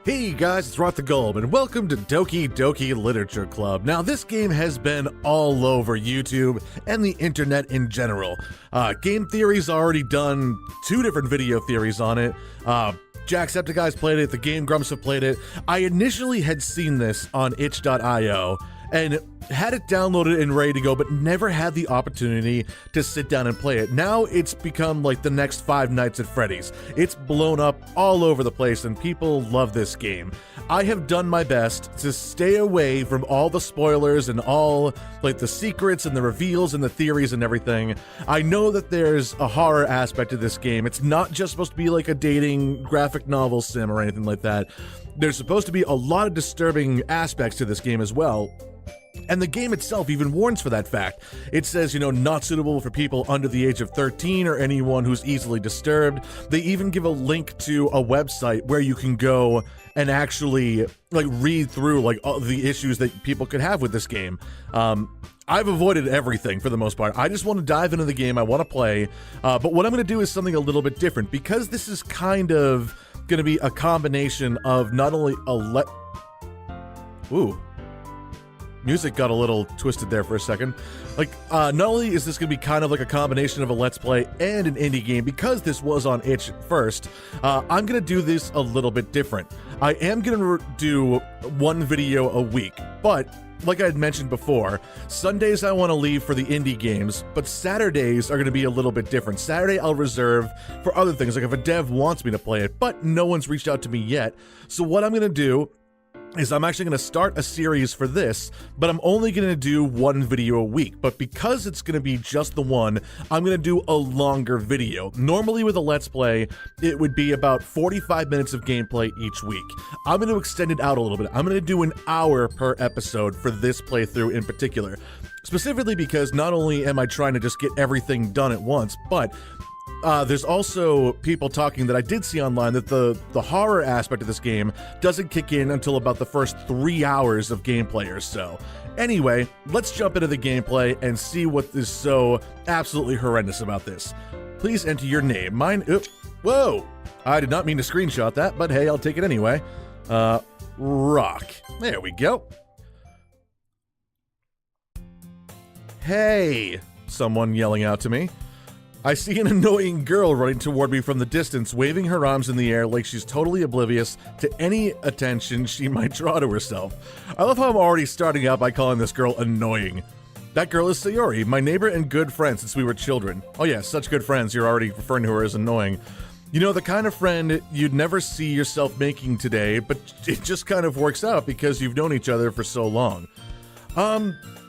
Hey guys, it's RockTheGolem, and welcome to Doki Doki Literature Club. Now, this game has been all over YouTube and the internet in general. Game Theory's already done 2 different video theories on it. Jacksepticeye's played it, the Game Grumps have played it. I initially had seen this on itch.io and had it downloaded and ready to go, but never had the opportunity to sit down and play it. Now it's become like the next Five Nights at Freddy's. It's blown up all over the place and people love this game. I have done my best to stay away from all the spoilers and all like the secrets and the reveals and the theories and everything. I know that there's a horror aspect to this game. It's not just supposed to be like a dating graphic novel sim or anything like that. There's supposed to be a lot of disturbing aspects to this game as well. And the game itself even warns for that fact. It says, not suitable for people under the age of 13 or anyone who's easily disturbed. They even give a link to a website where you can go and actually read through all the issues that people could have with this game. I've avoided everything for the most part. I just want to dive into the game. I want to play. But what I'm going to do is something a little bit different because this is kind of going to be a combination of not only Music got a little twisted there for a second. Not only is this going to be kind of like a combination of a Let's Play and an indie game, because this was on itch first, I'm going to do this a little bit different. I am going to do one video a week, but like I had mentioned before, Sundays I want to leave for the indie games, but Saturdays are going to be a little bit different. Saturday I'll reserve for other things, like if a dev wants me to play it, but no one's reached out to me yet. So what I'm going to do is I'm actually going to start a series for this, but I'm only going to do one video a week. But because it's going to be just the one, I'm going to do a longer video. Normally with a Let's Play, it would be about 45 minutes of gameplay each week. I'm going to extend it out a little bit. I'm going to do an hour per episode for this playthrough in particular. Specifically because not only am I trying to just get everything done at once, but there's also people talking that I did see online that the horror aspect of this game doesn't kick in until about the first 3 hours of gameplay or so. Anyway, let's jump into the gameplay and see what is so absolutely horrendous about this. Please enter your name. Whoa! I did not mean to screenshot that, but hey, I'll take it anyway. Rock. There we go. Hey! Someone yelling out to me. I see an annoying girl running toward me from the distance, waving her arms in the air like she's totally oblivious to any attention she might draw to herself. I love how I'm already starting out by calling this girl annoying. That girl is Sayori, my neighbor and good friend since we were children. Oh yeah, such good friends, you're already referring to her as annoying. The kind of friend you'd never see yourself making today, but it just kind of works out because you've known each other for so long.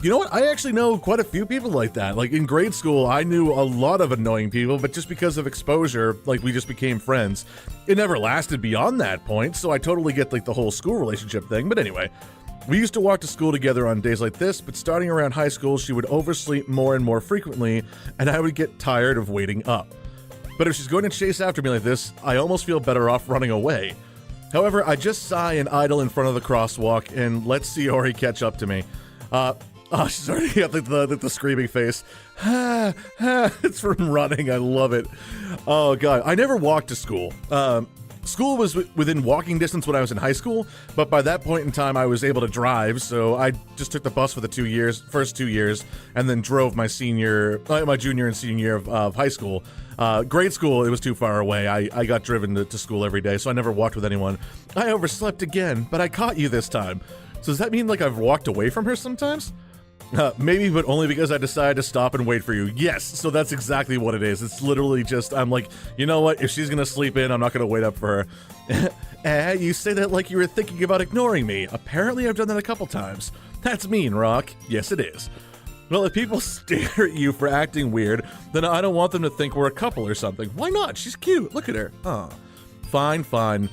You know what? I actually know quite a few people like that. In grade school, I knew a lot of annoying people, but just because of exposure, we just became friends. It never lasted beyond that point, so I totally get the whole school relationship thing. But anyway, we used to walk to school together on days like this, but starting around high school, she would oversleep more and more frequently, and I would get tired of waiting up. But if she's going to chase after me like this, I almost feel better off running away. However, I just sigh and idle in front of the crosswalk and let Sayori catch up to me. Oh, she's already got the screaming face. It's from running. I love it. Oh, God. I never walked to school. School was within walking distance when I was in high school, but by that point in time, I was able to drive, so I just took the bus for the first 2 years, and then drove my junior and senior year of high school. Grade school, it was too far away. I got driven to school every day, so I never walked with anyone. I overslept again, but I caught you this time. So does that mean I've walked away from her sometimes? Maybe, but only because I decided to stop and wait for you. Yes, so that's exactly what it is. It's literally just, I'm like, you know what? If she's gonna sleep in, I'm not gonna wait up for her. You say that like you were thinking about ignoring me. Apparently I've done that a couple times. That's mean, Rock. Yes, it is. Well, if people stare at you for acting weird, then I don't want them to think we're a couple or something. Why not? She's cute. Look at her. Aw. Fine.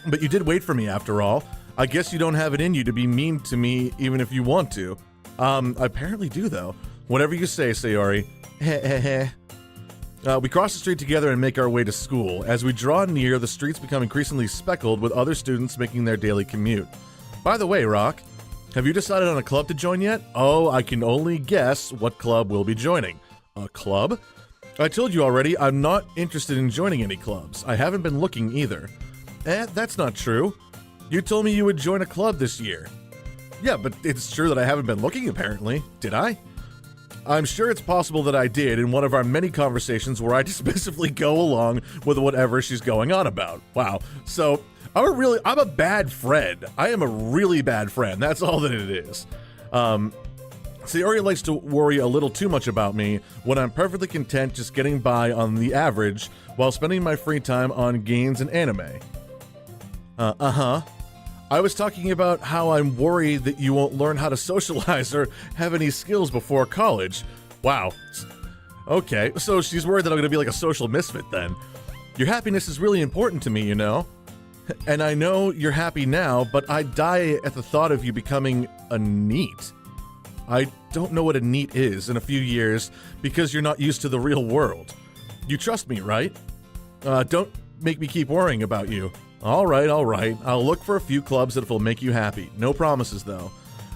But you did wait for me after all. I guess you don't have it in you to be mean to me even if you want to. I apparently do, though. Whatever you say, Sayori. We cross the street together and make our way to school. As we draw near, the streets become increasingly speckled with other students making their daily commute. By the way, Rock, have you decided on a club to join yet? Oh, I can only guess what club we'll be joining. A club? I told you already, I'm not interested in joining any clubs. I haven't been looking either. That's not true. You told me you would join a club this year. Yeah, but it's true that I haven't been looking, apparently. Did I? I'm sure it's possible that I did in one of our many conversations where I dismissively go along with whatever she's going on about. Wow. So, I'm a bad friend. I am a really bad friend. That's all that it is. Sayori likes to worry a little too much about me when I'm perfectly content just getting by on the average while spending my free time on games and anime. I was talking about how I'm worried that you won't learn how to socialize or have any skills before college. Wow. Okay, so she's worried that I'm going to be like a social misfit then. Your happiness is really important to me, you know? And I know you're happy now, but I die at the thought of you becoming a NEET. I don't know what a NEET is in a few years because you're not used to the real world. You trust me, right? Don't make me keep worrying about you. All right. I'll look for a few clubs that will make you happy. No promises, though.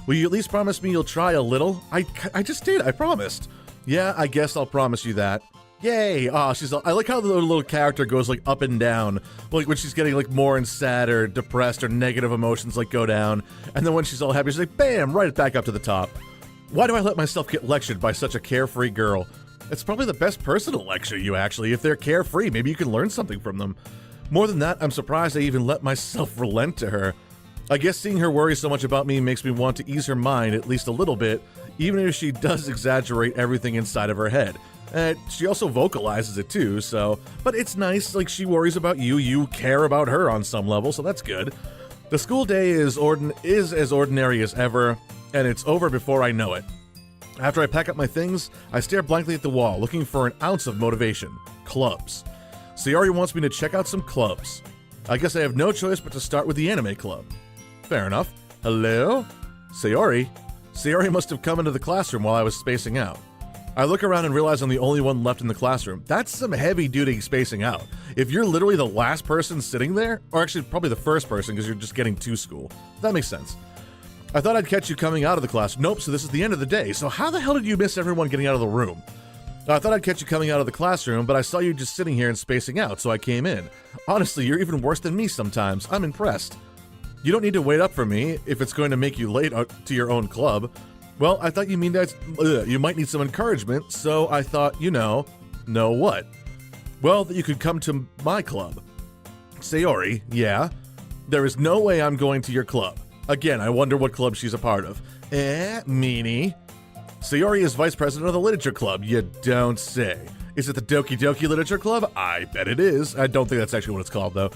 Will you at least promise me you'll try a little? I just did. I promised. Yeah, I guess I'll promise you that. Yay! I like how the little character goes like up and down, like when she's getting like more sad or depressed or negative emotions like go down, and then when she's all happy, she's like bam, right back up to the top. Why do I let myself get lectured by such a carefree girl? It's probably the best person to lecture you, actually. If they're carefree, maybe you can learn something from them. More than that, I'm surprised I even let myself relent to her. I guess seeing her worry so much about me makes me want to ease her mind at least a little bit, even if she does exaggerate everything inside of her head. She also vocalizes it too, so... But it's nice, like she worries about you, you care about her on some level, so that's good. The school day is as ordinary as ever, and it's over before I know it. After I pack up my things, I stare blankly at the wall, looking for an ounce of motivation. Clubs. Sayori wants me to check out some clubs. I guess I have no choice but to start with the anime club. Fair enough. Hello? Sayori? Sayori must have come into the classroom while I was spacing out. I look around and realize I'm the only one left in the classroom. That's some heavy-duty spacing out. If you're literally the last person sitting there, or actually probably the first person because you're just getting to school. That makes sense. I thought I'd catch you coming out of the class. Nope, so this is the end of the day. So how the hell did you miss everyone getting out of the room? I thought I'd catch you coming out of the classroom, but I saw you just sitting here and spacing out, so I came in. Honestly, you're even worse than me sometimes. I'm impressed. You don't need to wait up for me if it's going to make you late to your own club. Well, I thought you mean that you might need some encouragement, so I thought, know what? Well, that you could come to my club. Sayori, yeah? There is no way I'm going to your club. Again, I wonder what club she's a part of. Meanie. Sayori is vice president of the literature club. You don't say. Is it the Doki Doki Literature Club? I bet it is. I don't think that's actually what it's called, though.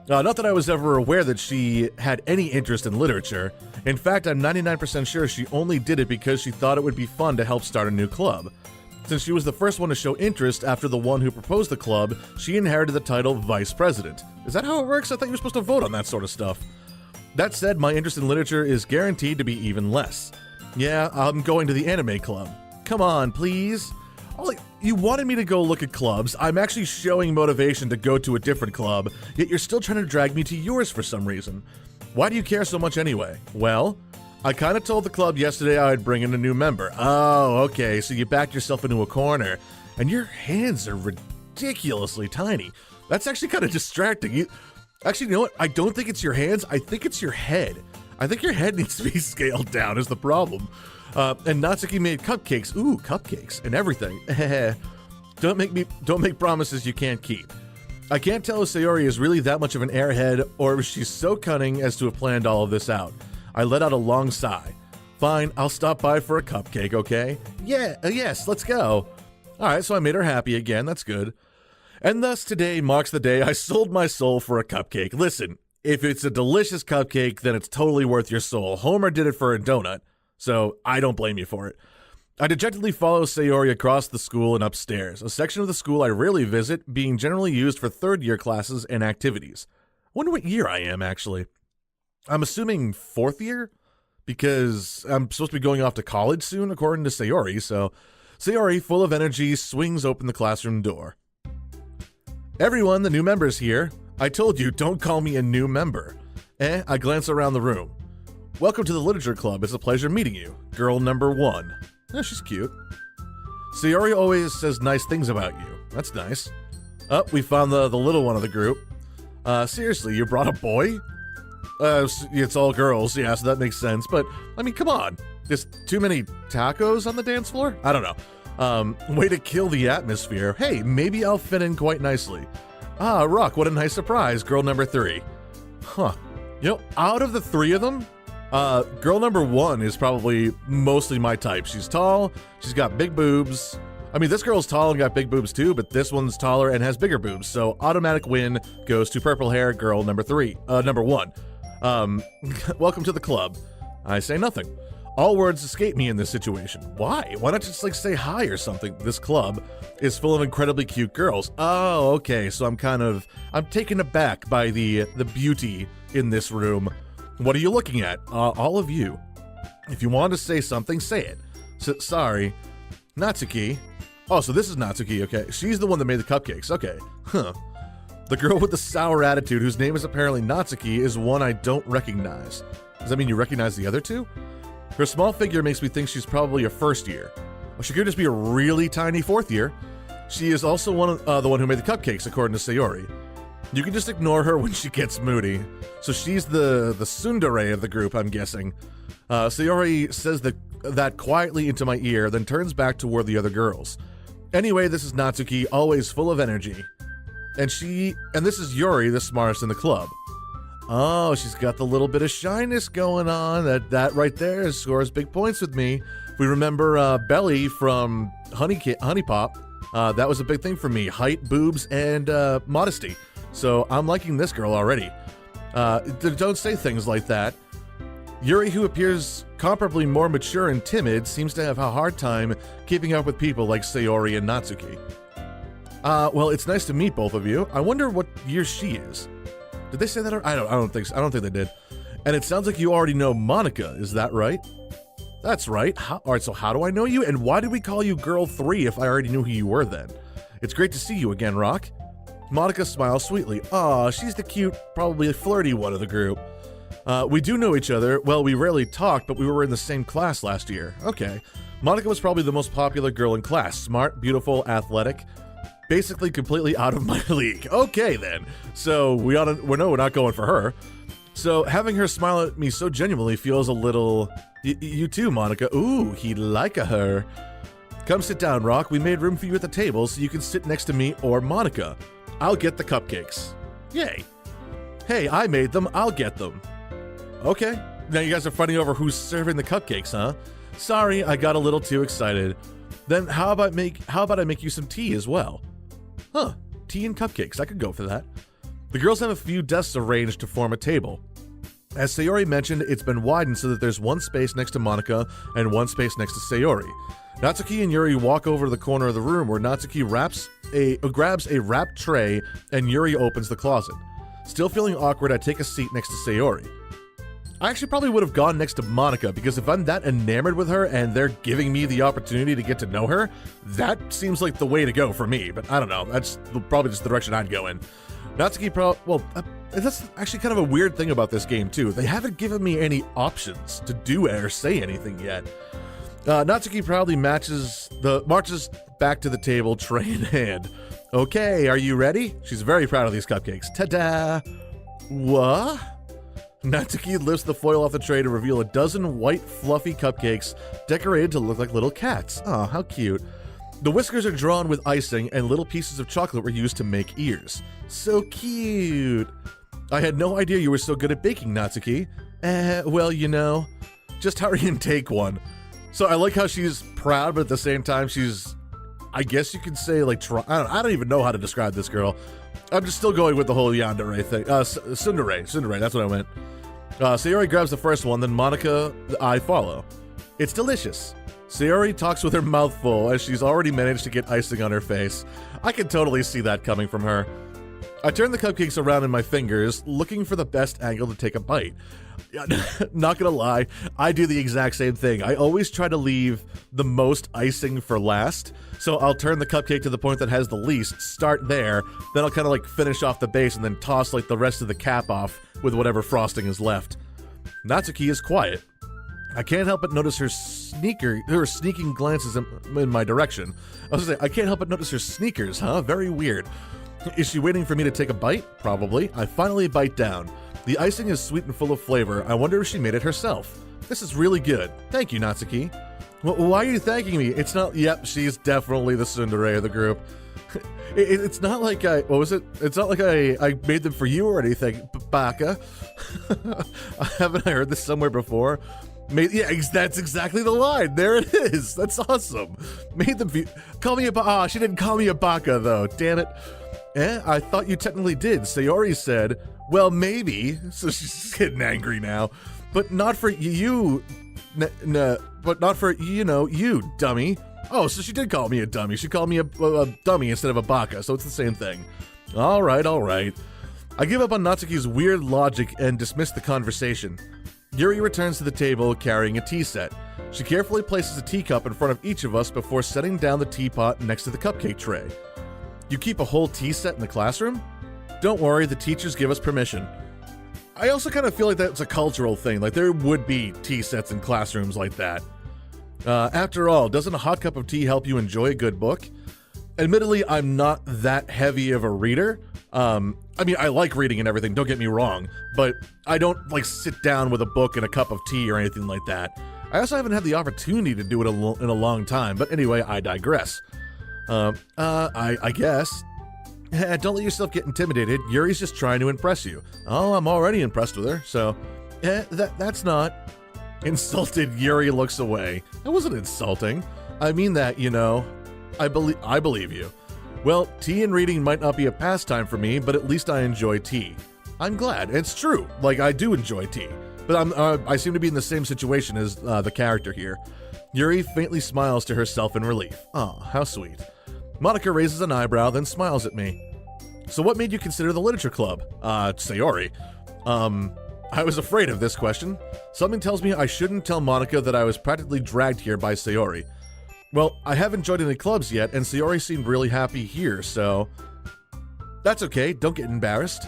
Not that I was ever aware that she had any interest in literature. In fact, I'm 99% sure she only did it because she thought it would be fun to help start a new club. Since she was the first one to show interest after the one who proposed the club, she inherited the title vice president. Is that how it works? I thought you were supposed to vote on that sort of stuff. That said, my interest in literature is guaranteed to be even less. Yeah, I'm going to the anime club. Come on, please. You wanted me to go look at clubs. I'm actually showing motivation to go to a different club, yet you're still trying to drag me to yours for some reason. Why do you care so much anyway? Well, I kind of told the club yesterday I'd bring in a new member. Oh, okay, so you backed yourself into a corner, and your hands are ridiculously tiny. That's actually kind of distracting. Actually, you know what? I don't think it's your hands. I think it's your head. I think your head needs to be scaled down is the problem. And Natsuki made cupcakes. Ooh, cupcakes and everything. Don't make promises you can't keep. I can't tell if Sayori is really that much of an airhead or if she's so cunning as to have planned all of this out. I let out a long sigh. Fine, I'll stop by for a cupcake, okay? Yeah, yes, let's go. Alright, so I made her happy again, that's good. And thus today marks the day I sold my soul for a cupcake. Listen, if it's a delicious cupcake, then it's totally worth your soul. Homer did it for a donut, so I don't blame you for it. I dejectedly follow Sayori across the school and upstairs, a section of the school I rarely visit, being generally used for third-year classes and activities. I wonder what year I am, actually. I'm assuming fourth year? Because I'm supposed to be going off to college soon, according to Sayori, so Sayori, full of energy, swings open the classroom door. Everyone, the new member's here. I told you, don't call me a new member. I glance around the room. Welcome to the Literature Club. It's a pleasure meeting you. Girl number 1. Oh, she's cute. Sayori always says nice things about you. That's nice. Oh, we found the little one of the group. Seriously, you brought a boy? It's all girls, yeah, so that makes sense. But, I mean, come on. There's too many tacos on the dance floor? I don't know. Way to kill the atmosphere. Hey, maybe I'll fit in quite nicely. Ah, Rock, what a nice surprise, girl number 3. Huh. You know, out of the 3 of them, girl number 1 is probably mostly my type. She's tall, she's got big boobs. I mean, this girl's tall and got big boobs too, but this one's taller and has bigger boobs. So automatic win goes to purple hair girl number 1. Welcome to the club. I say nothing. All words escape me in this situation. Why? Why not just like say hi or something? This club is full of incredibly cute girls. Oh, okay. So I'm taken aback by the beauty in this room. What are you looking at? All of you. If you want to say something, say it. Sorry. Natsuki. Oh, so this is Natsuki, okay. She's the one that made the cupcakes, okay. Huh. The girl with the sour attitude, whose name is apparently Natsuki, is one I don't recognize. Does that mean you recognize the other two? Her small figure makes me think she's probably a first year. Well, she could just be a really tiny 4th year. She is also the one who made the cupcakes, according to Sayori. You can just ignore her when she gets moody. So she's the tsundere of the group, I'm guessing. Sayori says that quietly into my ear, then turns back toward the other girls. Anyway, this is Natsuki, always full of energy. And this is Yuri, the smartest in the club. Oh, she's got the little bit of shyness going on. That right there scores big points with me. If we remember Belly from Honey Pop, that was a big thing for me. Height, boobs, and modesty. So I'm liking this girl already. Don't say things like that. Yuri, who appears comparably more mature and timid, seems to have a hard time keeping up with people like Sayori and Natsuki. Well, it's nice to meet both of you. I wonder what year she is. Did they say that? I don't think so. I don't think they did. And it sounds like you already know Monica. Is that right? That's right. All right, so how do I know you? And why did we call you Girl 3 if I already knew who you were then? It's great to see you again, Rock. Monica smiles sweetly. Aw, she's the cute, probably flirty one of the group. We do know each other. Well, we rarely talked, but we were in the same class last year. Okay. Monica was probably the most popular girl in class. Smart, beautiful, athletic. Basically completely out of my league. Okay, then. So we're not going for her. So having her smile at me so genuinely feels a little... You too, Monica. Ooh, he like her. Come sit down, Rock. We made room for you at the table so you can sit next to me or Monica. I'll get the cupcakes. Yay. Hey, I made them. I'll get them. Okay. Now you guys are fighting over who's serving the cupcakes, huh? Sorry, I got a little too excited. Then how about I make you some tea as well? Huh, tea and cupcakes. I could go for that. The girls have a few desks arranged to form a table. As Sayori mentioned, it's been widened so that there's one space next to Monica and one space next to Sayori. Natsuki and Yuri walk over to the corner of the room where Natsuki grabs a wrapped tray and Yuri opens the closet. Still feeling awkward, I take a seat next to Sayori. I actually probably would have gone next to Monica because if I'm that enamored with her and they're giving me the opportunity to get to know her, that seems like the way to go for me, but I don't know. That's probably just the direction I'd go in. Natsuki that's actually kind of a weird thing about this game too. They haven't given me any options to do or say anything yet. Natsuki proudly marches back to the table, tray in hand. Okay, are you ready? She's very proud of these cupcakes. Ta-da! What? Natsuki lifts the foil off the tray to reveal a dozen white, fluffy cupcakes decorated to look like little cats. Aw, how cute. The whiskers are drawn with icing, and little pieces of chocolate were used to make ears. So cute. I had no idea you were so good at baking, Natsuki. Well, you know, just hurry and take one. So I like how she's proud, but at the same time, she's, I guess you could say, like, I don't even know how to describe this girl. I'm just still going with the whole yandere thing. Tsundere, that's what I meant. Sayori grabs the first one, then Monica, I follow. It's delicious. Sayori talks with her mouth full as she's already managed to get icing on her face. I can totally see that coming from her. I turn the cupcakes around in my fingers, looking for the best angle to take a bite. Not gonna lie, I do the exact same thing. I always try to leave the most icing for last, so I'll turn the cupcake to the point that has the least, start there, then I'll kind of like finish off the base and then toss like the rest of the cap off with whatever frosting is left. Natsuki is quiet. I can't help but notice her sneaking glances in my direction. I was gonna say, I can't help but notice her sneakers, huh? Very weird. Is she waiting for me to take a bite? Probably. I finally bite down. The icing is sweet and full of flavor. I wonder if she made it herself. This is really good. Thank you, Natsuki. Why are you thanking me? It's not... Yep, she's definitely the tsundere of the group. It's not like I... What was it? It's not like I made them for you or anything, Baka. Haven't I heard this somewhere before? Yeah, that's exactly the line. There it is. That's awesome. Made them... Call me a... Ah, she didn't call me a Baka, though. Damn it. I thought you technically did. Sayori said, well, maybe. So she's getting angry now. But not for you... but not for, you, dummy. Oh, so she did call me a dummy. She called me a dummy instead of a baka, so it's the same thing. All right. I give up on Natsuki's weird logic and dismiss the conversation. Yuri returns to the table carrying a tea set. She carefully places a teacup in front of each of us before setting down the teapot next to the cupcake tray. You keep a whole tea set in the classroom? Don't worry, the teachers give us permission. I also kind of feel like that's a cultural thing. Like, there would be tea sets in classrooms like that. After all, doesn't a hot cup of tea help you enjoy a good book? Admittedly, I'm not that heavy of a reader. I mean, I like reading and everything, don't get me wrong, but I don't, like, sit down with a book and a cup of tea or anything like that. I also haven't had the opportunity to do it in a long time, but anyway, I digress. I guess. Don't let yourself get intimidated. Yuri's just trying to impress you. Oh, I'm already impressed with her, so... that's not... Insulted, Yuri looks away. That wasn't insulting. I mean that, I believe you. Well, tea and reading might not be a pastime for me, but at least I enjoy tea. I'm glad. It's true. Like, I do enjoy tea. But I seem to be in the same situation as the character here. Yuri faintly smiles to herself in relief. Oh, how sweet. Monika raises an eyebrow, then smiles at me. So what made you consider the literature club? Sayori. I was afraid of this question. Something tells me I shouldn't tell Monika that I was practically dragged here by Sayori. Well, I haven't joined any clubs yet, and Sayori seemed really happy here, so... That's okay, don't get embarrassed.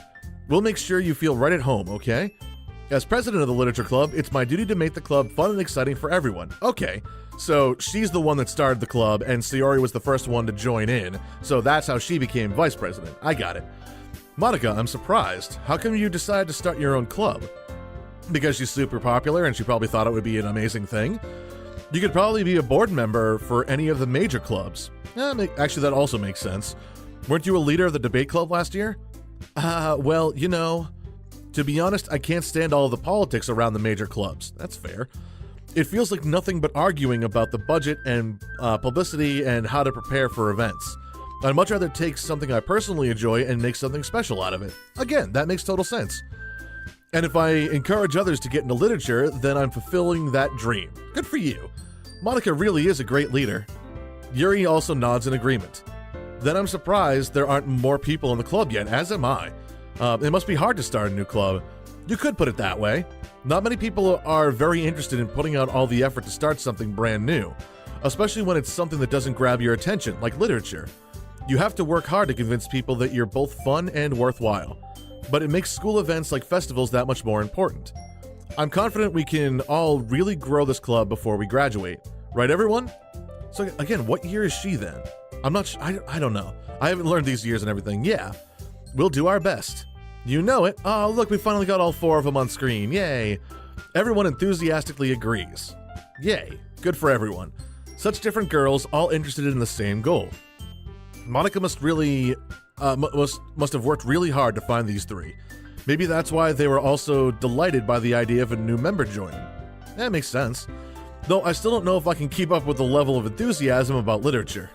We'll make sure you feel right at home, okay? As president of the literature club, it's my duty to make the club fun and exciting for everyone. Okay, so she's the one that started the club, and Sayori was the first one to join in, so that's how she became vice president. I got it. Monika, I'm surprised. How come you decided to start your own club? Because she's super popular and she probably thought it would be an amazing thing. You could probably be a board member for any of the major clubs. Actually, that also makes sense. Weren't you a leader of the debate club last year? Well, to be honest, I can't stand all of the politics around the major clubs. That's fair. It feels like nothing but arguing about the budget and publicity and how to prepare for events. I'd much rather take something I personally enjoy and make something special out of it. Again, that makes total sense. And if I encourage others to get into literature, then I'm fulfilling that dream. Good for you. Monika really is a great leader. Yuri also nods in agreement. Then I'm surprised there aren't more people in the club yet, as am I. It must be hard to start a new club. You could put it that way. Not many people are very interested in putting out all the effort to start something brand new, especially when it's something that doesn't grab your attention, like literature. You have to work hard to convince people that you're both fun and worthwhile, but it makes school events like festivals that much more important. I'm confident we can all really grow this club before we graduate. Right, everyone? So again, what year is she then? I'm not sure. I don't know. I haven't learned these years and everything. Yeah, we'll do our best. You know it. Oh, look, we finally got all 4 of them on screen. Yay. Everyone enthusiastically agrees. Yay. Good for everyone. Such different girls, all interested in the same goal. Monika must have worked really hard to find these 3. Maybe that's why they were also delighted by the idea of a new member joining. That makes sense. Though I still don't know if I can keep up with the level of enthusiasm about literature.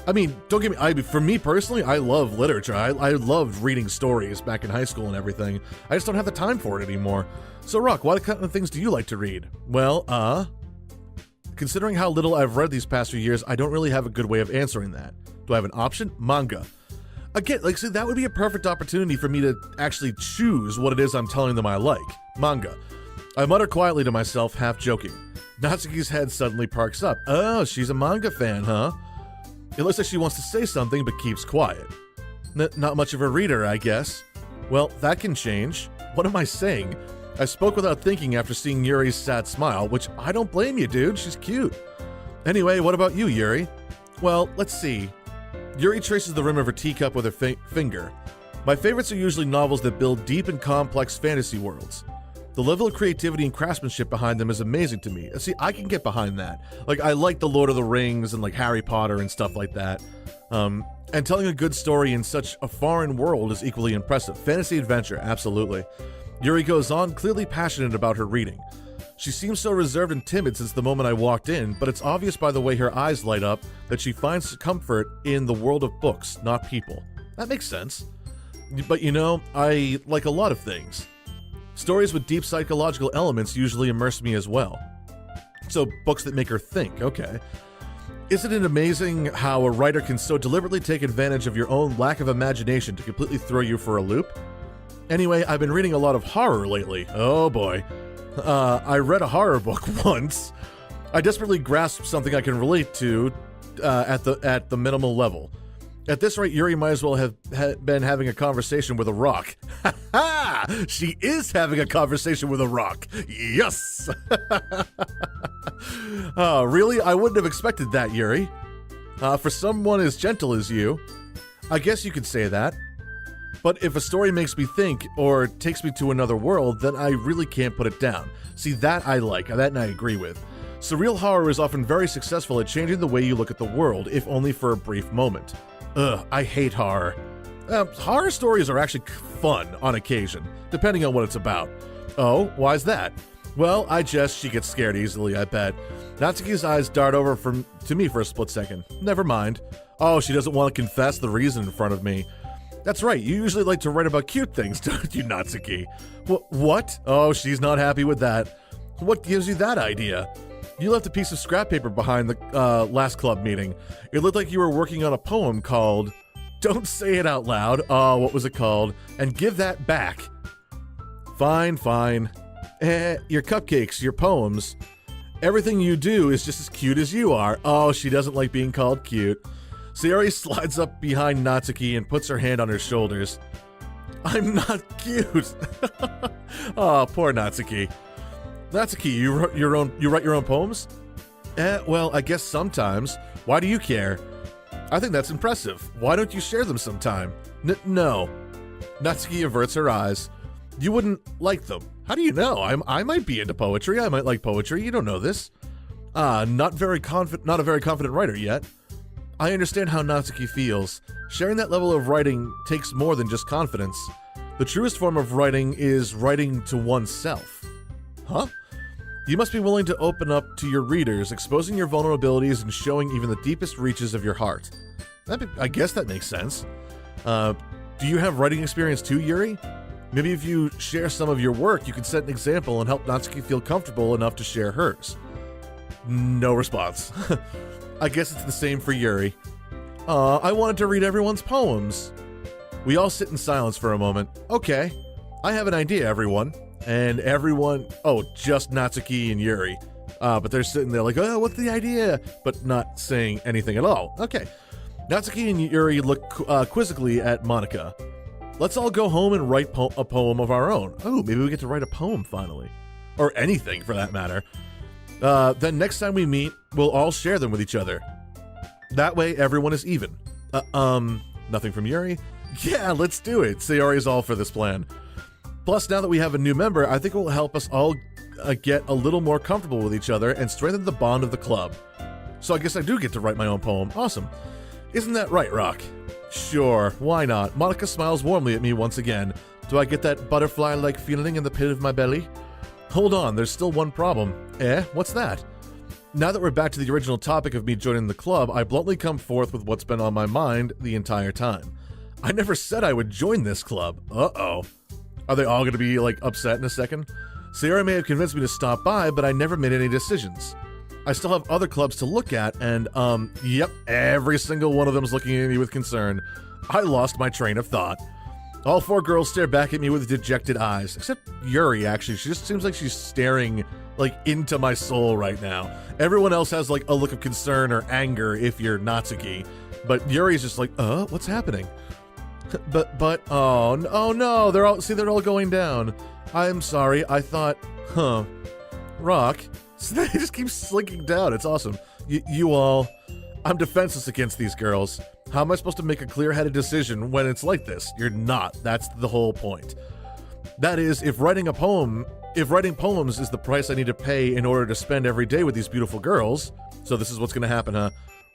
I mean, don't get me, for me personally, I love literature. I loved reading stories back in high school and everything. I just don't have the time for it anymore. So Rock, what kind of things do you like to read? Well, considering how little I've read these past few years, I don't really have a good way of answering that. Do I have an option? Manga. Again, see, that would be a perfect opportunity for me to actually choose what it is I'm telling them I like. Manga. I mutter quietly to myself, half joking. Natsuki's head suddenly perks up. Oh, she's a manga fan, huh? It looks like she wants to say something, but keeps quiet. Not much of a reader, I guess. Well, that can change. What am I saying? I spoke without thinking after seeing Yuri's sad smile, which I don't blame you, dude. She's cute. Anyway, what about you, Yuri? Well, let's see. Yuri traces the rim of her teacup with her finger. My favorites are usually novels that build deep and complex fantasy worlds. The level of creativity and craftsmanship behind them is amazing to me. See, I can get behind that. Like, I like the Lord of the Rings and like Harry Potter and stuff like that. And telling a good story in such a foreign world is equally impressive. Fantasy adventure, absolutely. Yuri goes on, clearly passionate about her reading. She seems so reserved and timid since the moment I walked in, but it's obvious by the way her eyes light up that she finds comfort in the world of books, not people. That makes sense. But you know, I like a lot of things. Stories with deep psychological elements usually immerse me as well. So, books that make her think, okay. Isn't it amazing how a writer can so deliberately take advantage of your own lack of imagination to completely throw you for a loop? Anyway, I've been reading a lot of horror lately. Oh boy. I read a horror book once. I desperately grasped something I can relate to at the minimal level. At this rate, Yuri might as well have been having a conversation with a rock. Ha ha! She is having a conversation with a rock. Yes! Oh, really? I wouldn't have expected that, Yuri. For someone as gentle as you, I guess you could say that. But if a story makes me think or takes me to another world, then I really can't put it down. See, that I like, that I agree with. Surreal horror is often very successful at changing the way you look at the world, if only for a brief moment. Ugh, I hate horror. Horror stories are actually fun on occasion, depending on what it's about. Oh, why's that? Well, she gets scared easily, I bet. Natsuki's eyes dart over to me for a split second. Never mind. Oh, she doesn't want to confess the reason in front of me. That's right, you usually like to write about cute things, don't you, Natsuki? What? Oh, she's not happy with that. What gives you that idea? You left a piece of scrap paper behind the last club meeting. It looked like you were working on a poem called... Don't say it out loud. Oh, what was it called? And give that back. Fine. Your cupcakes, your poems. Everything you do is just as cute as you are. Oh, she doesn't like being called cute. Sayori slides up behind Natsuki and puts her hand on her shoulders. I'm not cute. Oh, poor Natsuki. Natsuki, you write your own poems? Well, I guess sometimes. Why do you care? I think that's impressive. Why don't you share them sometime? No. Natsuki averts her eyes. You wouldn't like them. How do you know? I might be into poetry. I might like poetry. You don't know this. Not a very confident writer yet. I understand how Natsuki feels. Sharing that level of writing takes more than just confidence. The truest form of writing is writing to oneself. Huh? You must be willing to open up to your readers, exposing your vulnerabilities and showing even the deepest reaches of your heart. I guess that makes sense. Do you have writing experience too, Yuri? Maybe if you share some of your work, you can set an example and help Natsuki feel comfortable enough to share hers. No response. I guess it's the same for Yuri. I wanted to read everyone's poems. We all sit in silence for a moment. Okay, I have an idea, everyone. And everyone, just Natsuki and Yuri. But they're sitting there like, oh, what's the idea? But not saying anything at all. Okay. Natsuki and Yuri look quizzically at Monika. Let's all go home and write a poem of our own. Oh, maybe we get to write a poem finally. Or anything, for that matter. Then next time we meet, we'll all share them with each other. That way, everyone is even. Nothing from Yuri? Yeah, let's do it. Sayori's all for this plan. Plus, now that we have a new member, I think it will help us all get a little more comfortable with each other and strengthen the bond of the club. So I guess I do get to write my own poem. Awesome. Isn't that right, Rock? Sure, why not? Monika smiles warmly at me once again. Do I get that butterfly-like feeling in the pit of my belly? Hold on, there's still one problem. What's that? Now that we're back to the original topic of me joining the club, I bluntly come forth with what's been on my mind the entire time. I never said I would join this club. Uh-oh. Are they all going to be, upset in a second? Sayori may have convinced me to stop by, but I never made any decisions. I still have other clubs to look at, and, yep, every single one of them is looking at me with concern. I lost my train of thought. All four girls stare back at me with dejected eyes, except Yuri, actually. She just seems like she's staring, into my soul right now. Everyone else has, a look of concern or anger if you're Natsuki, but Yuri's just what's happening? But, oh no, they're all going down. I'm sorry, I thought, Rock. So they just keep slinking down, it's awesome. You all, I'm defenseless against these girls. How am I supposed to make a clear-headed decision when it's like this? You're not. That's the whole point. That is, if writing poems is the price I need to pay in order to spend every day with these beautiful girls, so this is what's gonna happen, huh?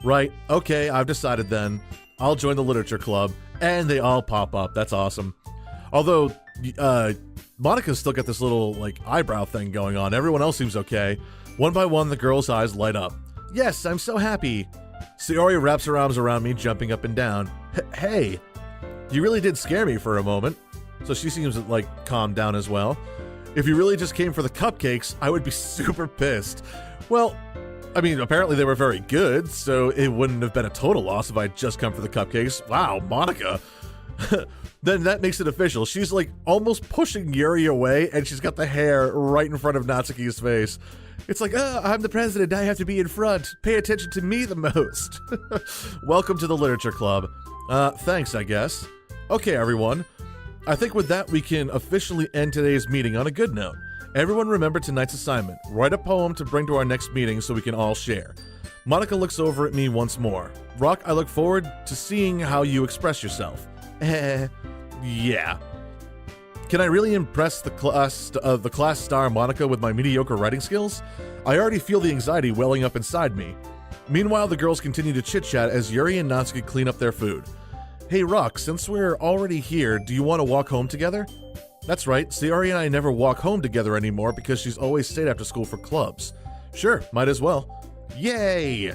Right, okay, I've decided then. I'll join the literature club, and they all pop up. That's awesome. Although, Monica's still got this little, like, eyebrow thing going on. Everyone else seems okay. One by one, the girls' eyes light up. Yes, I'm so happy. Sayori wraps her arms around me, jumping up and down. Hey, you really did scare me for a moment. So she seems like calmed down as well. If you really just came for the cupcakes, I would be super pissed. Well, I mean, apparently they were very good, so it wouldn't have been a total loss if I'd just come for the cupcakes. Wow, Monica. Then that makes it official. She's like almost pushing Yuri away, and she's got the hair right in front of Natsuki's face. It's like, I'm the president, I have to be in front. Pay attention to me the most. Welcome to the literature club. Thanks, I guess. Okay, everyone. I think with that, we can officially end today's meeting on a good note. Everyone remember tonight's assignment. Write a poem to bring to our next meeting so we can all share. Monica looks over at me once more. Rock, I look forward to seeing how you express yourself. Yeah. Can I really impress the class star Monica with my mediocre writing skills? I already feel the anxiety welling up inside me. Meanwhile, the girls continue to chit-chat as Yuri and Natsuki clean up their food. Hey Rock, since we're already here, do you want to walk home together? That's right, Sayori and I never walk home together anymore because she's always stayed after school for clubs. Sure, might as well. Yay!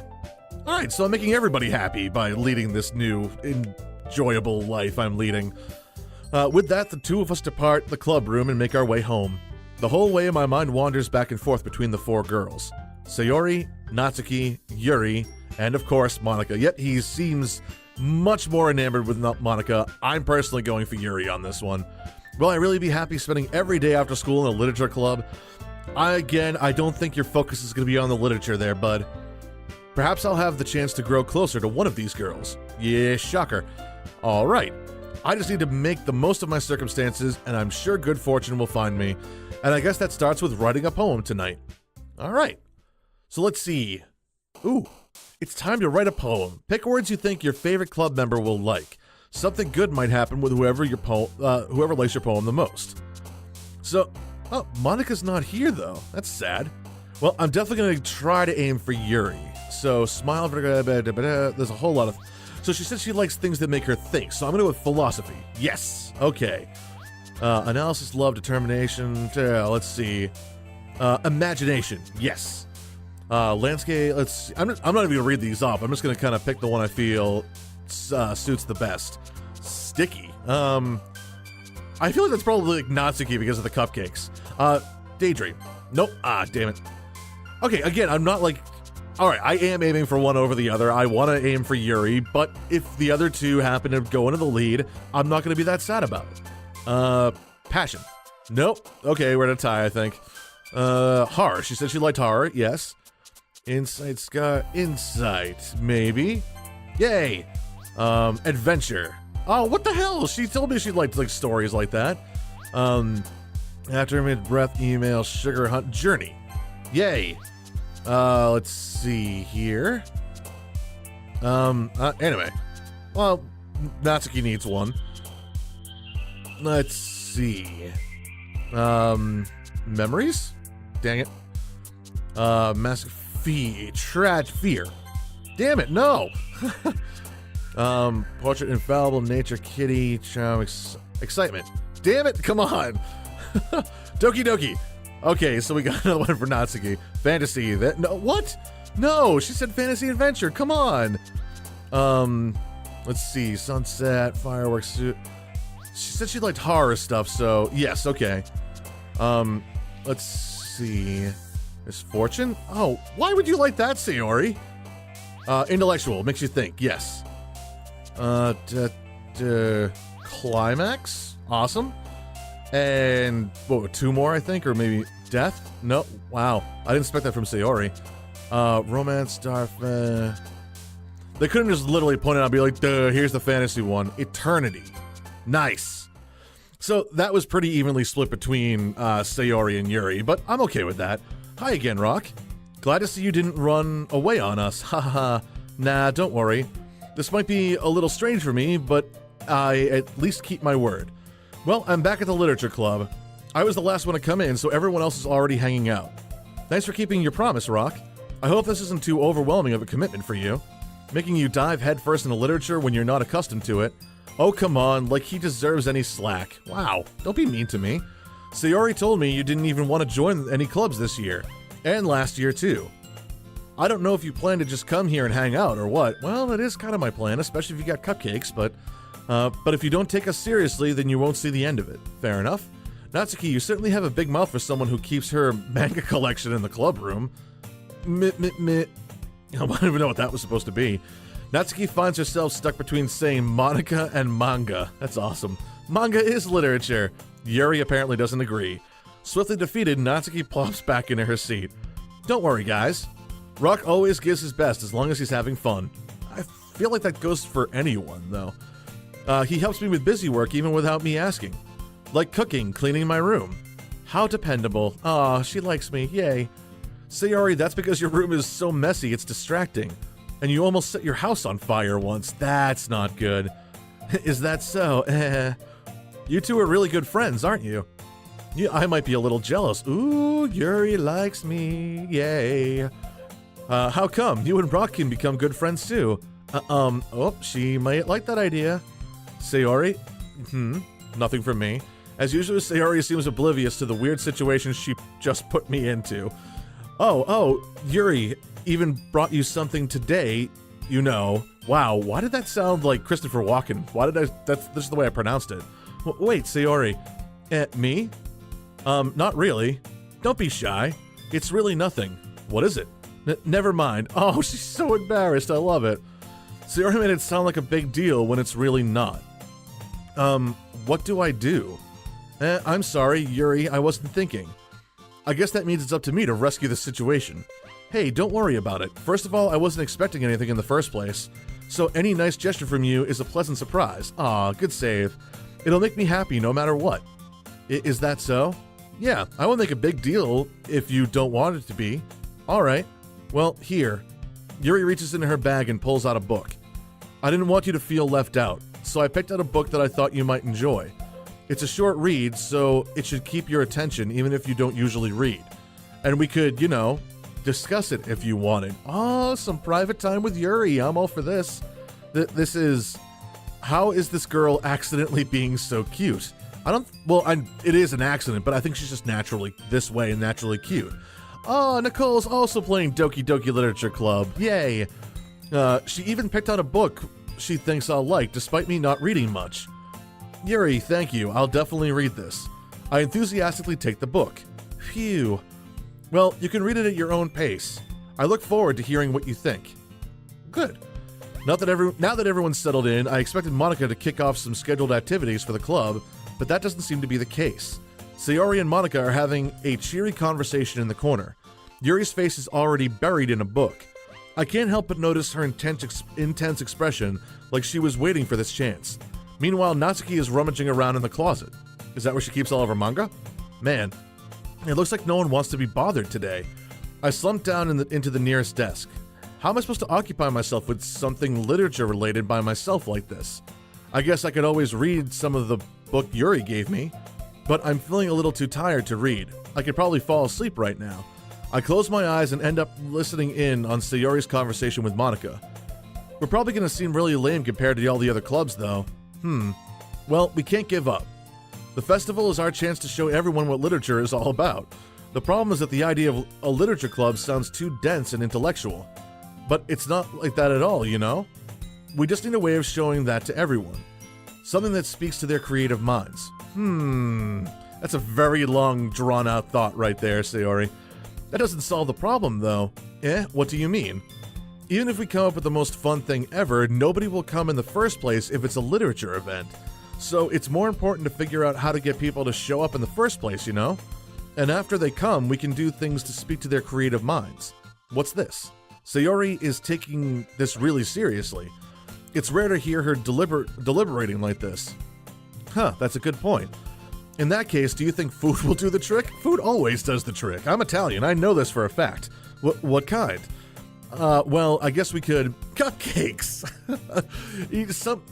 Alright, so I'm making everybody happy by leading this new, enjoyable life I'm leading. With that, the two of us depart the club room and make our way home. The whole way my mind wanders back and forth between the four girls. Sayori, Natsuki, Yuri, and of course Monica. Yet he seems much more enamored with Monica. I'm personally going for Yuri on this one. Will I really be happy spending every day after school in a literature club? I don't think your focus is going to be on the literature there, bud. Perhaps I'll have the chance to grow closer to one of these girls. Yeah, shocker. Alright. I just need to make the most of my circumstances, and I'm sure good fortune will find me. And I guess that starts with writing a poem tonight. Alright. So let's see. Ooh. It's time to write a poem. Pick words you think your favorite club member will like. Something good might happen with whoever likes your poem the most. So, Monica's not here though. That's sad. Well, I'm definitely going to try to aim for Yuri. So, smile, there's a whole lot of... So she said she likes things that make her think. So I'm going to go with philosophy. Yes. Okay. Analysis, love, determination. Let's see. Imagination. Yes. Landscape, let's see. I'm not even going to read these off. I'm just going to kind of pick the one I feel suits the best. Sticky. I feel like that's probably like Natsuki because of the cupcakes. Daydream. Nope. Damn it. Okay, again, I'm not like... Alright, I am aiming for one over the other. I want to aim for Yuri, but if the other two happen to go into the lead, I'm not going to be that sad about it. Passion. Nope. Okay, we're at a tie, I think. Horror. She said she liked horror. Yes. Insight, Scott. Insight, maybe. Yay. Adventure. Oh, what the hell? She told me she liked like stories like that. After mid-breath, email, sugar hunt, journey. Yay. Let's see here. Anime. Well, Natsuki needs one. Let's see. Memories? Dang it. Massive fear. Damn it, no! Portrait, infallible, nature, kitty, charm, excitement. Damn it, come on! Doki Doki. Okay, so we got another one for Natsuki. Fantasy, no, what? No, she said fantasy adventure, come on! Let's see, sunset, fireworks, suit. She said she liked horror stuff, so yes, okay. Let's see. Misfortune? Oh, why would you like that, Sayori? Intellectual, makes you think, yes. Climax? Awesome. And, what, two more, I think? Or maybe death? No, wow. I didn't expect that from Sayori. Romance, Starfan. They couldn't just literally point it out and be like, duh, here's the fantasy one. Eternity. Nice. So that was pretty evenly split between Sayori and Yuri, but I'm okay with that. Hi again, Rock. Glad to see you didn't run away on us. Haha. Nah, don't worry. This might be a little strange for me, but I at least keep my word. Well, I'm back at the literature club. I was the last one to come in, so everyone else is already hanging out. Thanks for keeping your promise, Rock. I hope this isn't too overwhelming of a commitment for you. Making you dive headfirst into literature when you're not accustomed to it. Oh, come on, like he deserves any slack. Wow, don't be mean to me. Sayori told me you didn't even want to join any clubs this year. And last year, too. I don't know if you plan to just come here and hang out or what. Well, it is kind of my plan, especially if you got cupcakes, but if you don't take us seriously, then you won't see the end of it. Fair enough. Natsuki, you certainly have a big mouth for someone who keeps her manga collection in the club room. I don't even know what that was supposed to be. Natsuki finds herself stuck between saying Monica and manga. That's awesome. Manga is literature. Yuri apparently doesn't agree. Swiftly defeated, Natsuki plops back into her seat. Don't worry, guys. Rock always gives his best as long as he's having fun. I feel like that goes for anyone, though. He helps me with busy work even without me asking. Like cooking, cleaning my room. How dependable. Aw, she likes me. Yay. Sayori, that's because your room is so messy it's distracting. And you almost set your house on fire once. That's not good. Is that so? You two are really good friends, aren't you? Yeah, I might be a little jealous. Ooh, Yuri likes me. Yay. How come? You and Rock can become good friends too. Oh, she might like that idea. Sayori? Nothing from me. As usual, Sayori seems oblivious to the weird situation she just put me into. Oh, Yuri even brought you something today, you know. Wow, why did that sound like Christopher Walken? That's just the way I pronounced it. Wait, Sayori. Me? Not really. Don't be shy. It's really nothing. What is it? Never mind. Oh, she's so embarrassed. I love it. Sayori made it sound like a big deal when it's really not. What do I do? I'm sorry, Yuri. I wasn't thinking. I guess that means it's up to me to rescue the situation. Hey, don't worry about it. First of all, I wasn't expecting anything in the first place. So any nice gesture from you is a pleasant surprise. Aw, good save. It'll make me happy no matter what. Is that so? Yeah, I won't make a big deal if you don't want it to be. Alright. Well, here. Yuri reaches into her bag and pulls out a book. I didn't want you to feel left out, so I picked out a book that I thought you might enjoy. It's a short read, so it should keep your attention even if you don't usually read. And we could, you know, discuss it if you wanted. Oh, some private time with Yuri. I'm all for this. This is... How is this girl accidentally being so cute? It is an accident, but I think she's just naturally this way and naturally cute. Oh, Nicole's also playing Doki Doki Literature Club. Yay. She even picked out a book she thinks I'll like, despite me not reading much. Yuri, thank you. I'll definitely read this. I enthusiastically take the book. Phew. Well, you can read it at your own pace. I look forward to hearing what you think. Good. Now that everyone's settled in, I expected Monica to kick off some scheduled activities for the club, but that doesn't seem to be the case. Sayori and Monica are having a cheery conversation in the corner. Yuri's face is already buried in a book. I can't help but notice her intense expression, like she was waiting for this chance. Meanwhile, Natsuki is rummaging around in the closet. Is that where she keeps all of her manga? Man, it looks like no one wants to be bothered today. I slumped down into the nearest desk. How am I supposed to occupy myself with something literature related by myself like this? I guess I could always read some of the book Yuri gave me, but I'm feeling a little too tired to read. I could probably fall asleep right now. I close my eyes and end up listening in on Sayori's conversation with Monica. We're probably going to seem really lame compared to all the other clubs, though. Well, we can't give up. The festival is our chance to show everyone what literature is all about. The problem is that the idea of a literature club sounds too dense and intellectual. But it's not like that at all, you know? We just need a way of showing that to everyone. Something that speaks to their creative minds. That's a very long, drawn-out thought right there, Sayori. That doesn't solve the problem, though. What do you mean? Even if we come up with the most fun thing ever, nobody will come in the first place if it's a literature event. So it's more important to figure out how to get people to show up in the first place, you know? And after they come, we can do things to speak to their creative minds. What's this? Sayori is taking this really seriously. It's rare to hear her deliberating like this. That's a good point. In that case, do you think food will do the trick? Food always does the trick. I'm Italian, I know this for a fact. What kind? Well, I guess we could cupcakes.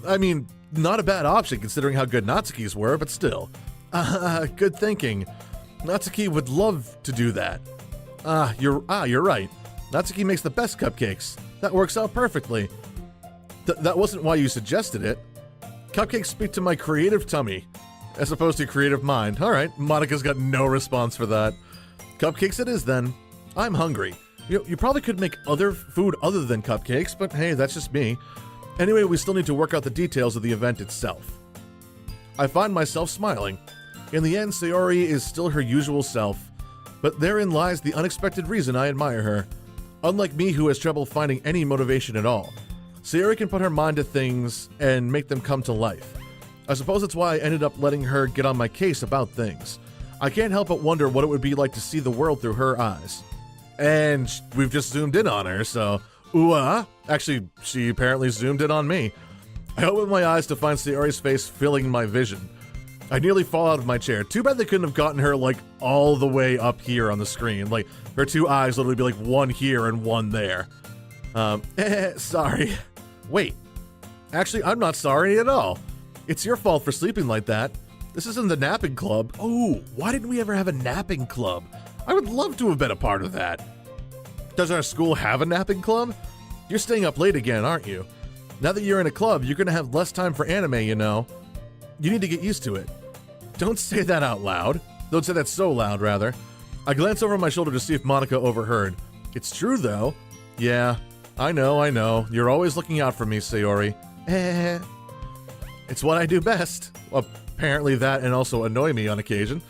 I mean, not a bad option considering how good Natsuki's were, but still. Good thinking. Natsuki would love to do that. You're right. Natsuki makes the best cupcakes. That works out perfectly. That wasn't why you suggested it. Cupcakes speak to my creative tummy, as opposed to creative mind. All right, Monika's got no response for that. Cupcakes it is then. I'm hungry. You probably could make other food other than cupcakes, but hey, that's just me. Anyway, we still need to work out the details of the event itself. I find myself smiling. In the end, Sayori is still her usual self, but therein lies the unexpected reason I admire her. Unlike me, who has trouble finding any motivation at all, Sayori can put her mind to things and make them come to life. I suppose that's why I ended up letting her get on my case about things. I can't help but wonder what it would be like to see the world through her eyes. And we've just zoomed in on her, so actually, she apparently zoomed in on me. I opened my eyes to find Sayori's face filling my vision. I nearly fall out of my chair. Too bad they couldn't have gotten her, like, all the way up here on the screen. Like, her two eyes literally be like one here and one there. Sorry. Wait. Actually, I'm not sorry at all. It's your fault for sleeping like that. This isn't the napping club. Oh, why didn't we ever have a napping club? I would love to have been a part of that. Does our school have a napping club? You're staying up late again, aren't you? Now that you're in a club, you're gonna have less time for anime, you know. You need to get used to it. Don't say that out loud. Don't say that so loud, rather. I glance over my shoulder to see if Monika overheard. It's true, though. Yeah, I know. You're always looking out for me, Sayori. It's what I do best. Apparently that and also annoy me on occasion.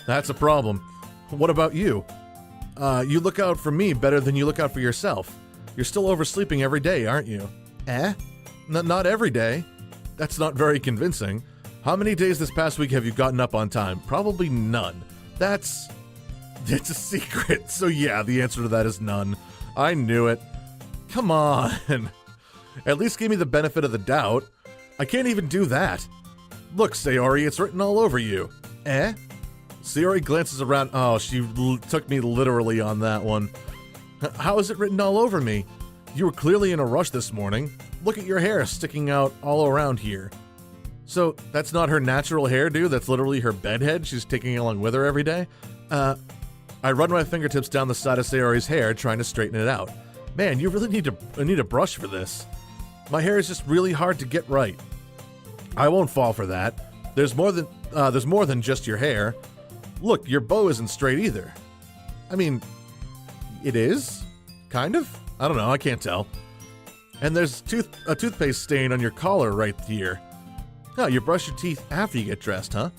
That's a problem. What about you? You look out for me better than you look out for yourself. You're still oversleeping every day, aren't you? Not every day. That's not very convincing. How many days this past week have you gotten up on time? Probably none. It's a secret. So yeah, the answer to that is none. I knew it. Come on. At least give me the benefit of the doubt. I can't even do that. Look, Sayori, it's written all over you. Sayori glances around. Oh, she took me literally on that one. How is it written all over me? You were clearly in a rush this morning. Look at your hair sticking out all around here. So that's not her natural hairdo, that's literally her bedhead she's taking along with her every day? I run my fingertips down the side of Sayori's hair, trying to straighten it out. Man, you really need a brush for this. My hair is just really hard to get right. I won't fall for that. There's more than just your hair. Look, your bow isn't straight either. I mean, it is? Kind of? I don't know, I can't tell. And there's a toothpaste stain on your collar right here. Oh, you brush your teeth after you get dressed, huh?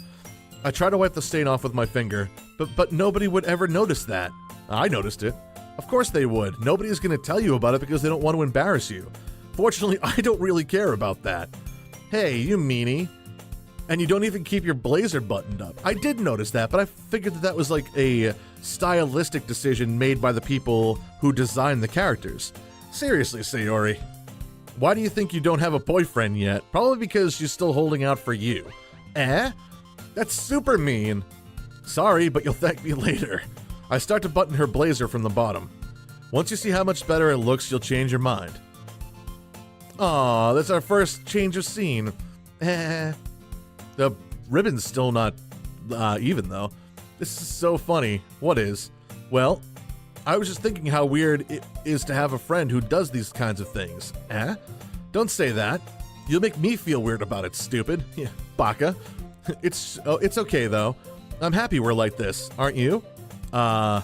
I try to wipe the stain off with my finger, but nobody would ever notice that. I noticed it. Of course they would. Nobody's gonna tell you about it because they don't want to embarrass you. Fortunately, I don't really care about that. Hey, you meanie. And you don't even keep your blazer buttoned up. I did notice that, but I figured that was like a stylistic decision made by the people who designed the characters. Seriously, Sayori. Why do you think you don't have a boyfriend yet? Probably because she's still holding out for you. That's super mean. Sorry, but you'll thank me later. I start to button her blazer from the bottom. Once you see how much better it looks, you'll change your mind. Aw, that's our first change of scene. The ribbon's still not even, though. This is so funny. What is? Well, I was just thinking how weird it is to have a friend who does these kinds of things. Don't say that. You'll make me feel weird about it, stupid. Yeah, baka. It's okay, though. I'm happy we're like this, aren't you? I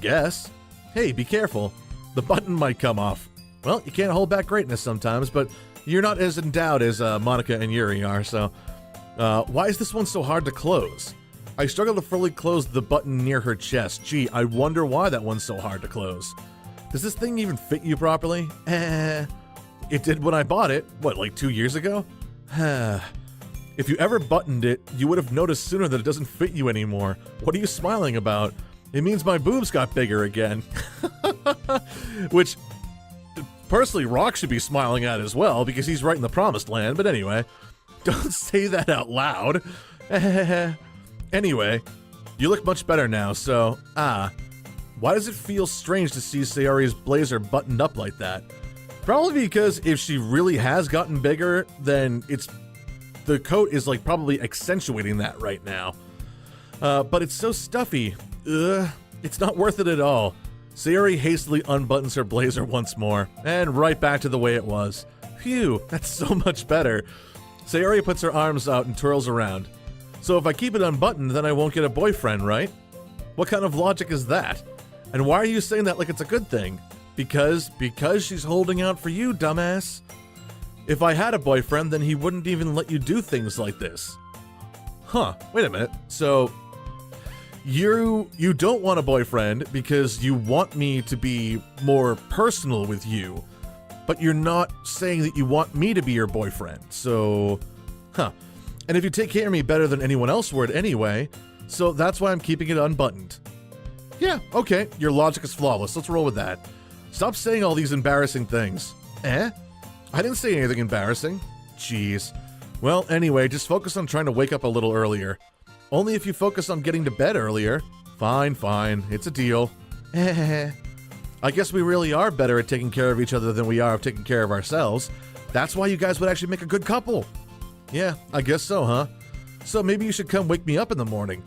guess. Hey, be careful. The button might come off. Well, you can't hold back greatness sometimes, but you're not as endowed as Monika and Yuri are, so... why is this one so hard to close? I struggle to fully close the button near her chest. Gee, I wonder why that one's so hard to close. Does this thing even fit you properly? It did when I bought it. What, like 2 years ago? If you ever buttoned it, you would have noticed sooner that it doesn't fit you anymore. What are you smiling about? It means my boobs got bigger again. Which, personally, Rock should be smiling at as well, because he's right in the promised land, but anyway. Don't say that out loud. Anyway, you look much better now, so, Why does it feel strange to see Sayori's blazer buttoned up like that? Probably because if she really has gotten bigger, then the coat is like probably accentuating that right now. But it's so stuffy. Ugh, it's not worth it at all. Sayori hastily unbuttons her blazer once more, and right back to the way it was. Phew, that's so much better. Sayori puts her arms out and twirls around. So if I keep it unbuttoned, then I won't get a boyfriend, right? What kind of logic is that? And why are you saying that like it's a good thing? Because she's holding out for you, dumbass. If I had a boyfriend, then he wouldn't even let you do things like this. Huh, wait a minute. So you don't want a boyfriend because you want me to be more personal with you, but you're not saying that you want me to be your boyfriend. So, And if you take care of me better than anyone else would anyway, so that's why I'm keeping it unbuttoned. Yeah, okay, your logic is flawless. Let's roll with that. Stop saying all these embarrassing things. I didn't say anything embarrassing. Jeez. Well, anyway, just focus on trying to wake up a little earlier. Only if you focus on getting to bed earlier. Fine, it's a deal. I guess we really are better at taking care of each other than we are of taking care of ourselves. That's why you guys would actually make a good couple. Yeah, I guess so, huh? So maybe you should come wake me up in the morning.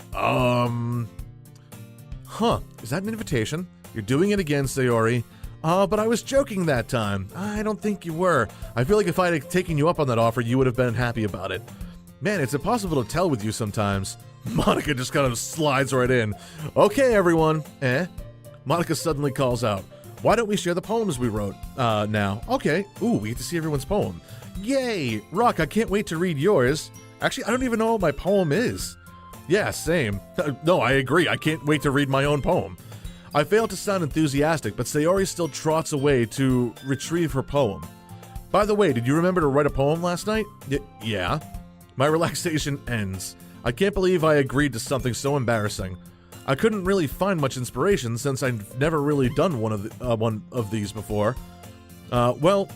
Is that an invitation? You're doing it again, Sayori. But I was joking that time. I don't think you were. I feel like if I had taken you up on that offer, you would have been happy about it. Man, it's impossible to tell with you sometimes. Monica just kind of slides right in. Okay, everyone. Monica suddenly calls out. Why don't we share the poems we wrote, now? Okay. Ooh, we get to see everyone's poem. Yay! Rock, I can't wait to read yours. Actually, I don't even know what my poem is. Yeah, same. No, I agree. I can't wait to read my own poem. I fail to sound enthusiastic, but Sayori still trots away to retrieve her poem. By the way, did you remember to write a poem last night? Yeah. My relaxation ends. I can't believe I agreed to something so embarrassing. I couldn't really find much inspiration since I've never really done one of these before. Well,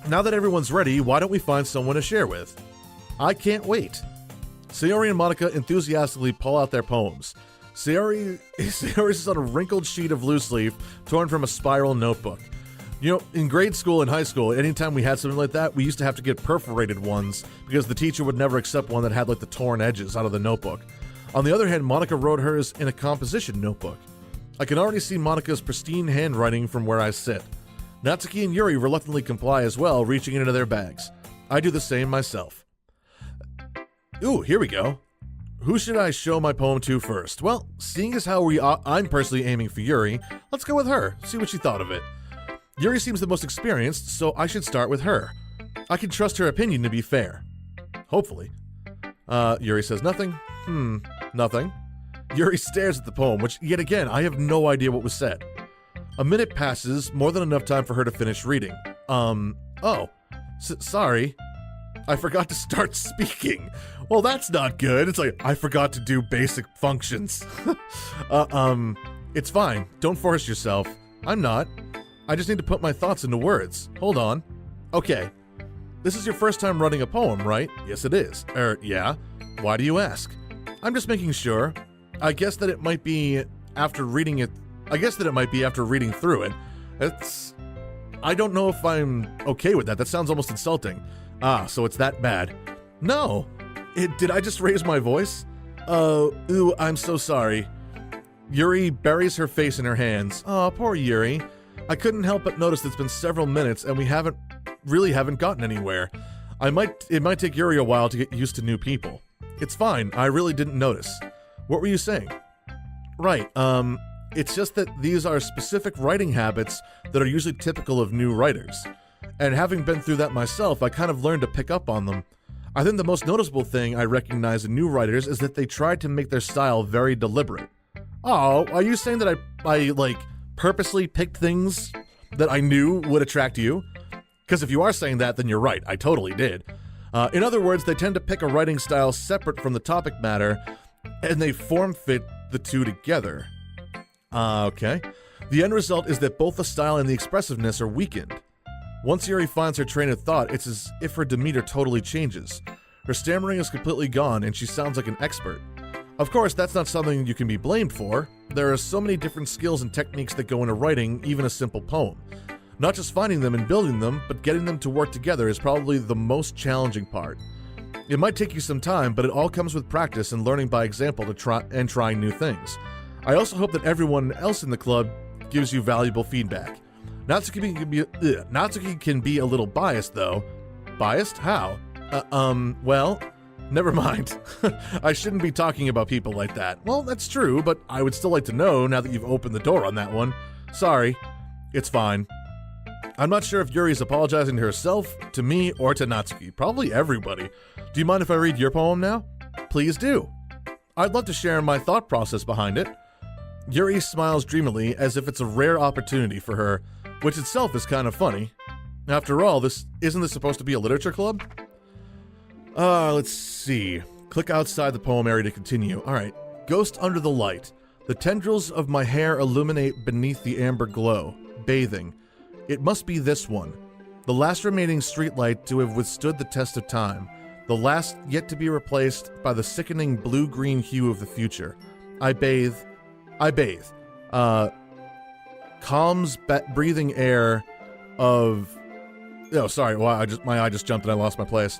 now that everyone's ready, why don't we find someone to share with? I can't wait. Sayori and Monica enthusiastically pull out their poems. Sayori is on a wrinkled sheet of loose leaf torn from a spiral notebook. You know, in grade school and high school, anytime we had something like that, we used to have to get perforated ones because the teacher would never accept one that had like the torn edges out of the notebook. On the other hand, Monica wrote hers in a composition notebook. I can already see Monica's pristine handwriting from where I sit. Natsuki and Yuri reluctantly comply as well, reaching into their bags. I do the same myself. Ooh, here we go. Who should I show my poem to first? Well, seeing as how I'm personally aiming for Yuri, let's go with her, see what she thought of it. Yuri seems the most experienced, so I should start with her. I can trust her opinion to be fair. Hopefully. Yuri says nothing. Nothing. Yuri stares at the poem, which, yet again, I have no idea what was said. A minute passes, more than enough time for her to finish reading. Sorry. I forgot to start speaking. Well, that's not good. It's like, I forgot to do basic functions. It's fine. Don't force yourself. I'm not. I just need to put my thoughts into words. Hold on. Okay. This is your first time writing a poem, right? Yes, it is. Yeah. Why do you ask? I'm just making sure. I guess that it might be after reading through it. I don't know if I'm okay with that. That sounds almost insulting. So it's that bad. No. Did I just raise my voice? Ooh, I'm so sorry. Yuri buries her face in her hands. Oh, poor Yuri. I couldn't help but notice it's been several minutes and we haven't gotten anywhere. It might take Yuri a while to get used to new people. It's fine. I really didn't notice. What were you saying? Right. It's just that these are specific writing habits that are usually typical of new writers. And having been through that myself, I kind of learned to pick up on them. I think the most noticeable thing I recognize in new writers is that they try to make their style very deliberate. Oh, are you saying that I purposely picked things that I knew would attract you? Because if you are saying that, then you're right. I totally did. In other words, they tend to pick a writing style separate from the topic matter, and they form fit the two together. Okay. The end result is that both the style and the expressiveness are weakened. Once Yuri finds her train of thought, it's as if her demeanor totally changes. Her stammering is completely gone, and she sounds like an expert. Of course, that's not something you can be blamed for. There are so many different skills and techniques that go into writing even a simple poem. Not just finding them and building them, but getting them to work together is probably the most challenging part. It might take you some time, but it all comes with practice and learning by example trying new things. I also hope that everyone else in the club gives you valuable feedback. Natsuki can be a little biased, though. Biased? How? Well, never mind. I shouldn't be talking about people like that. Well, that's true, but I would still like to know now that you've opened the door on that one. Sorry. It's fine. I'm not sure if Yuri's apologizing to herself, to me, or to Natsuki. Probably everybody. Do you mind if I read your poem now? Please do. I'd love to share my thought process behind it. Yuri smiles dreamily as if it's a rare opportunity for her, which itself is kind of funny. After all, isn't this supposed to be a literature club? Let's see. Click outside the poem area to continue. Alright. Ghost under the light. The tendrils of my hair illuminate beneath the amber glow. Bathing. It must be this one. The last remaining streetlight to have withstood the test of time. The last yet to be replaced by the sickening blue-green hue of the future. I bathe. Calms breathing air of... Oh, sorry. Wow, my eye just jumped and I lost my place.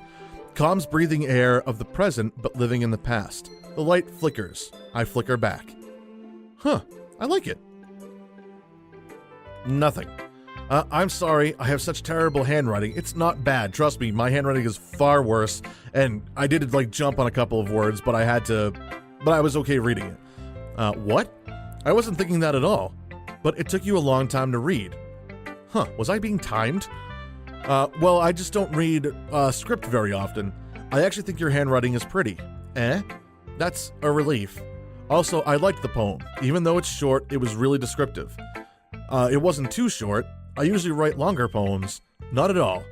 Calms breathing air of the present, but living in the past. The light flickers. I flicker back. Huh. I like it. Nothing. I'm sorry, I have such terrible handwriting. It's not bad, trust me, my handwriting is far worse, and I did like jump on a couple of words, but I was okay reading it. What? I wasn't thinking that at all, but it took you a long time to read. Huh, was I being timed? Well, I just don't read script very often. I actually think your handwriting is pretty. Eh? That's a relief. Also, I liked the poem. Even though it's short, it was really descriptive. It wasn't too short. I usually write longer poems. Not at all.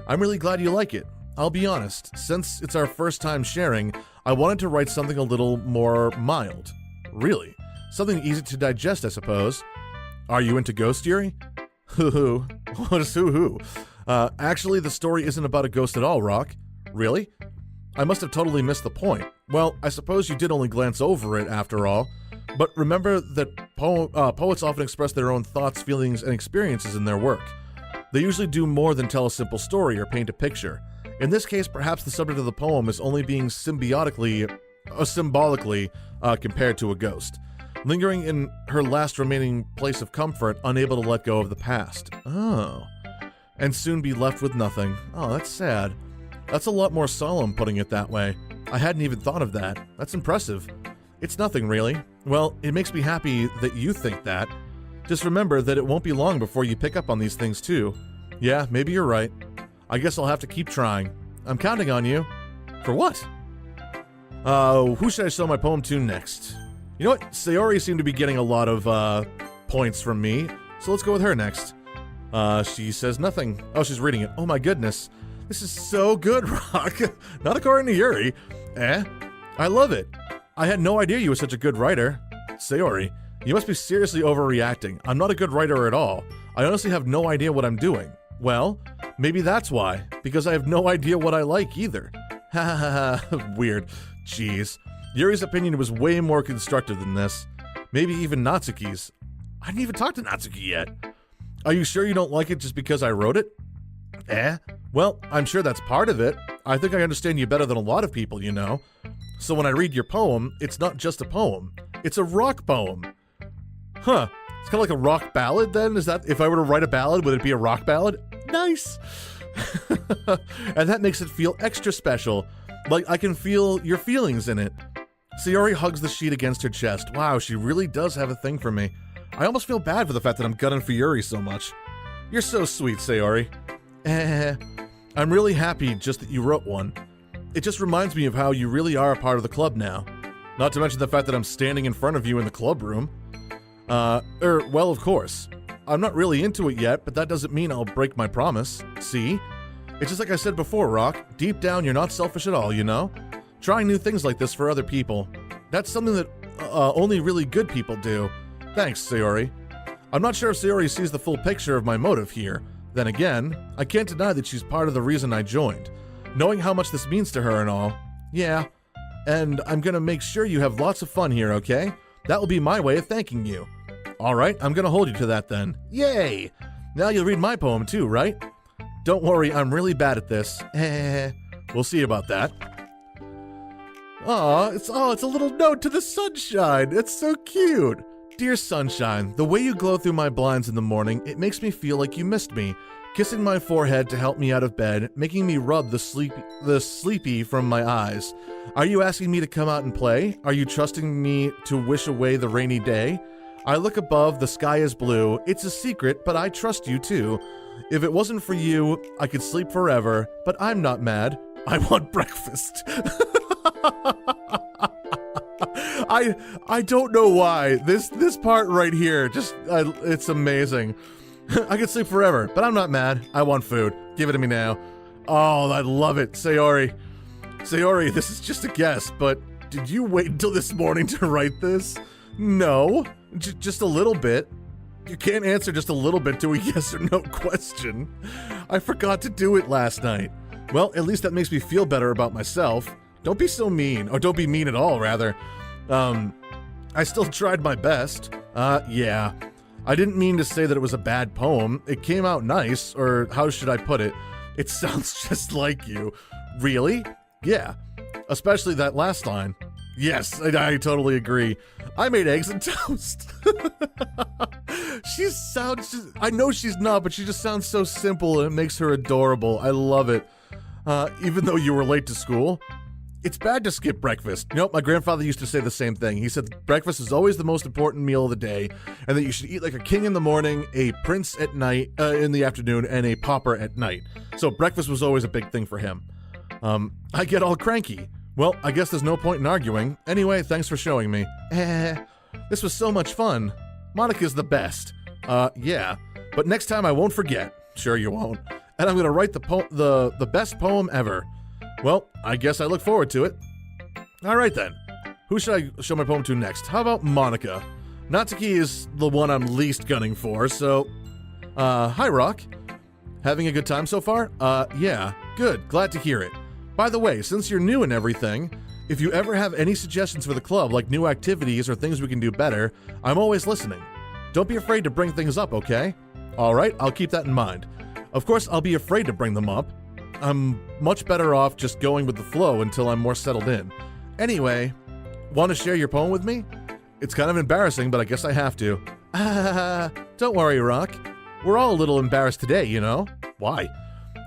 I'm really glad you like it. I'll be honest, since it's our first time sharing, I wanted to write something a little more mild. Really? Something easy to digest, I suppose. Are you into ghost Yuri? Hoo-hoo. What is hoo-hoo? Actually, the story isn't about a ghost at all, Rock. Really? I must have totally missed the point. Well, I suppose you did only glance over it, after all. But remember that poets often express their own thoughts, feelings, and experiences in their work. They usually do more than tell a simple story or paint a picture. In this case, perhaps the subject of the poem is only being symbolically compared to a ghost, lingering in her last remaining place of comfort, unable to let go of the past. Oh. And soon be left with nothing. Oh, that's sad. That's a lot more solemn putting it that way. I hadn't even thought of that. That's impressive. It's nothing, really. Well, it makes me happy that you think that. Just remember that it won't be long before you pick up on these things, too. Yeah, maybe you're right. I guess I'll have to keep trying. I'm counting on you. For what? Who should I show my poem to next? You know what? Sayori seemed to be getting a lot of, points from me, so let's go with her next. She says nothing. Oh, she's reading it. Oh my goodness. This is so good, Rock. Not according to Yuri. I love it. I had no idea you were such a good writer. Sayori, you must be seriously overreacting. I'm not a good writer at all. I honestly have no idea what I'm doing. Well, maybe that's why. Because I have no idea what I like either. Ha ha ha ha. Weird. Jeez. Yuri's opinion was way more constructive than this. Maybe even Natsuki's. I didn't even talk to Natsuki yet. Are you sure you don't like it just because I wrote it? Well, I'm sure that's part of it. I think I understand you better than a lot of people, you know. So when I read your poem, it's not just a poem. It's a rock poem. Huh. It's kind of like a rock ballad then? Is that, if I were to write a ballad, would it be a rock ballad? Nice! And that makes it feel extra special. Like I can feel your feelings in it. Sayori hugs the sheet against her chest. Wow, she really does have a thing for me. I almost feel bad for the fact that I'm gunning for Yuri so much. You're so sweet, Sayori. I'm really happy just that you wrote one. It just reminds me of how you really are a part of the club now. Not to mention the fact that I'm standing in front of you in the club room. Well, of course. I'm not really into it yet, but that doesn't mean I'll break my promise. See? It's just like I said before, Rock. Deep down, you're not selfish at all, you know? Trying new things like this for other people. That's something that only really good people do. Thanks, Sayori. I'm not sure if Sayori sees the full picture of my motive here. Then again, I can't deny that she's part of the reason I joined. Knowing how much this means to her and all. Yeah, and I'm gonna make sure you have lots of fun here, okay? That will be my way of thanking you. Alright, I'm gonna hold you to that then. Yay! Now you'll read my poem too, right? Don't worry, I'm really bad at this. We'll see about that. It's a little note to the sunshine. It's so cute. Dear sunshine, the way you glow through my blinds in the morning, it makes me feel like you missed me. Kissing my forehead to help me out of bed, making me rub the sleepy from my eyes. Are you asking me to come out and play? Are you trusting me to wish away the rainy day? I look above, the sky is blue. It's a secret, but I trust you too. If it wasn't for you, I could sleep forever, but I'm not mad. I want breakfast. I don't know why. This part right here, it's amazing. I could sleep forever, but I'm not mad. I want food. Give it to me now. Oh, I love it. Sayori, this is just a guess, but did you wait until this morning to write this? No, just a little bit. You can't answer just a little bit to a yes or no question. I forgot to do it last night. Well, at least that makes me feel better about myself. Don't be so mean, or don't be mean at all, rather. I still tried my best. Yeah. I didn't mean to say that it was a bad poem. It came out nice, or how should I put it? It sounds just like you. Really? Yeah. Especially that last line. Yes, I totally agree. I made eggs and toast. I know she's not, but she just sounds so simple and it makes her adorable. I love it. Even though you were late to school. It's bad to skip breakfast. You know, my grandfather used to say the same thing. He said breakfast is always the most important meal of the day, and that you should eat like a king in the morning, a prince at night, in the afternoon, and a pauper at night. So breakfast was always a big thing for him. I get all cranky. Well, I guess there's no point in arguing. Anyway, thanks for showing me. This was so much fun. Monica's the best. Yeah. But next time I won't forget. Sure you won't. And I'm gonna write the best poem ever. Well, I guess I look forward to it. Alright then. Who should I show my poem to next? How about Monica? Natsuki is the one I'm least gunning for, so... hi Rock. Having a good time so far? Yeah. Good. Glad to hear it. By the way, since you're new and everything, if you ever have any suggestions for the club, like new activities or things we can do better, I'm always listening. Don't be afraid to bring things up, okay? Alright, I'll keep that in mind. Of course, I'll be afraid to bring them up. I'm much better off just going with the flow until I'm more settled in. Anyway, want to share your poem with me? It's kind of embarrassing, but I guess I have to. Don't worry, Rock. We're all a little embarrassed today, you know? Why?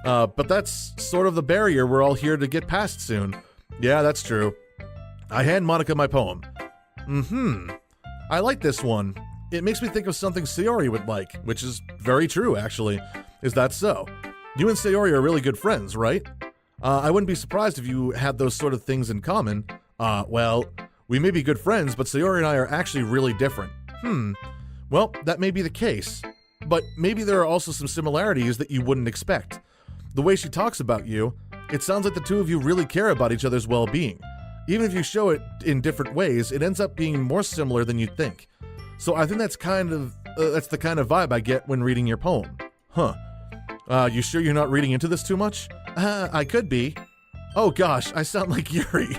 But that's sort of the barrier we're all here to get past soon. Yeah, that's true. I hand Monica my poem. I like this one. It makes me think of something Sayori would like, which is very true, actually. Is that so? You and Sayori are really good friends, right? I wouldn't be surprised if you had those sort of things in common. Well, we may be good friends, but Sayori and I are actually really different. Well, that may be the case. But maybe there are also some similarities that you wouldn't expect. The way she talks about you, it sounds like the two of you really care about each other's well-being. Even if you show it in different ways, it ends up being more similar than you'd think. So I think that's the kind of vibe I get when reading your poem. Huh. You sure you're not reading into this too much? I could be. Oh gosh, I sound like Yuri.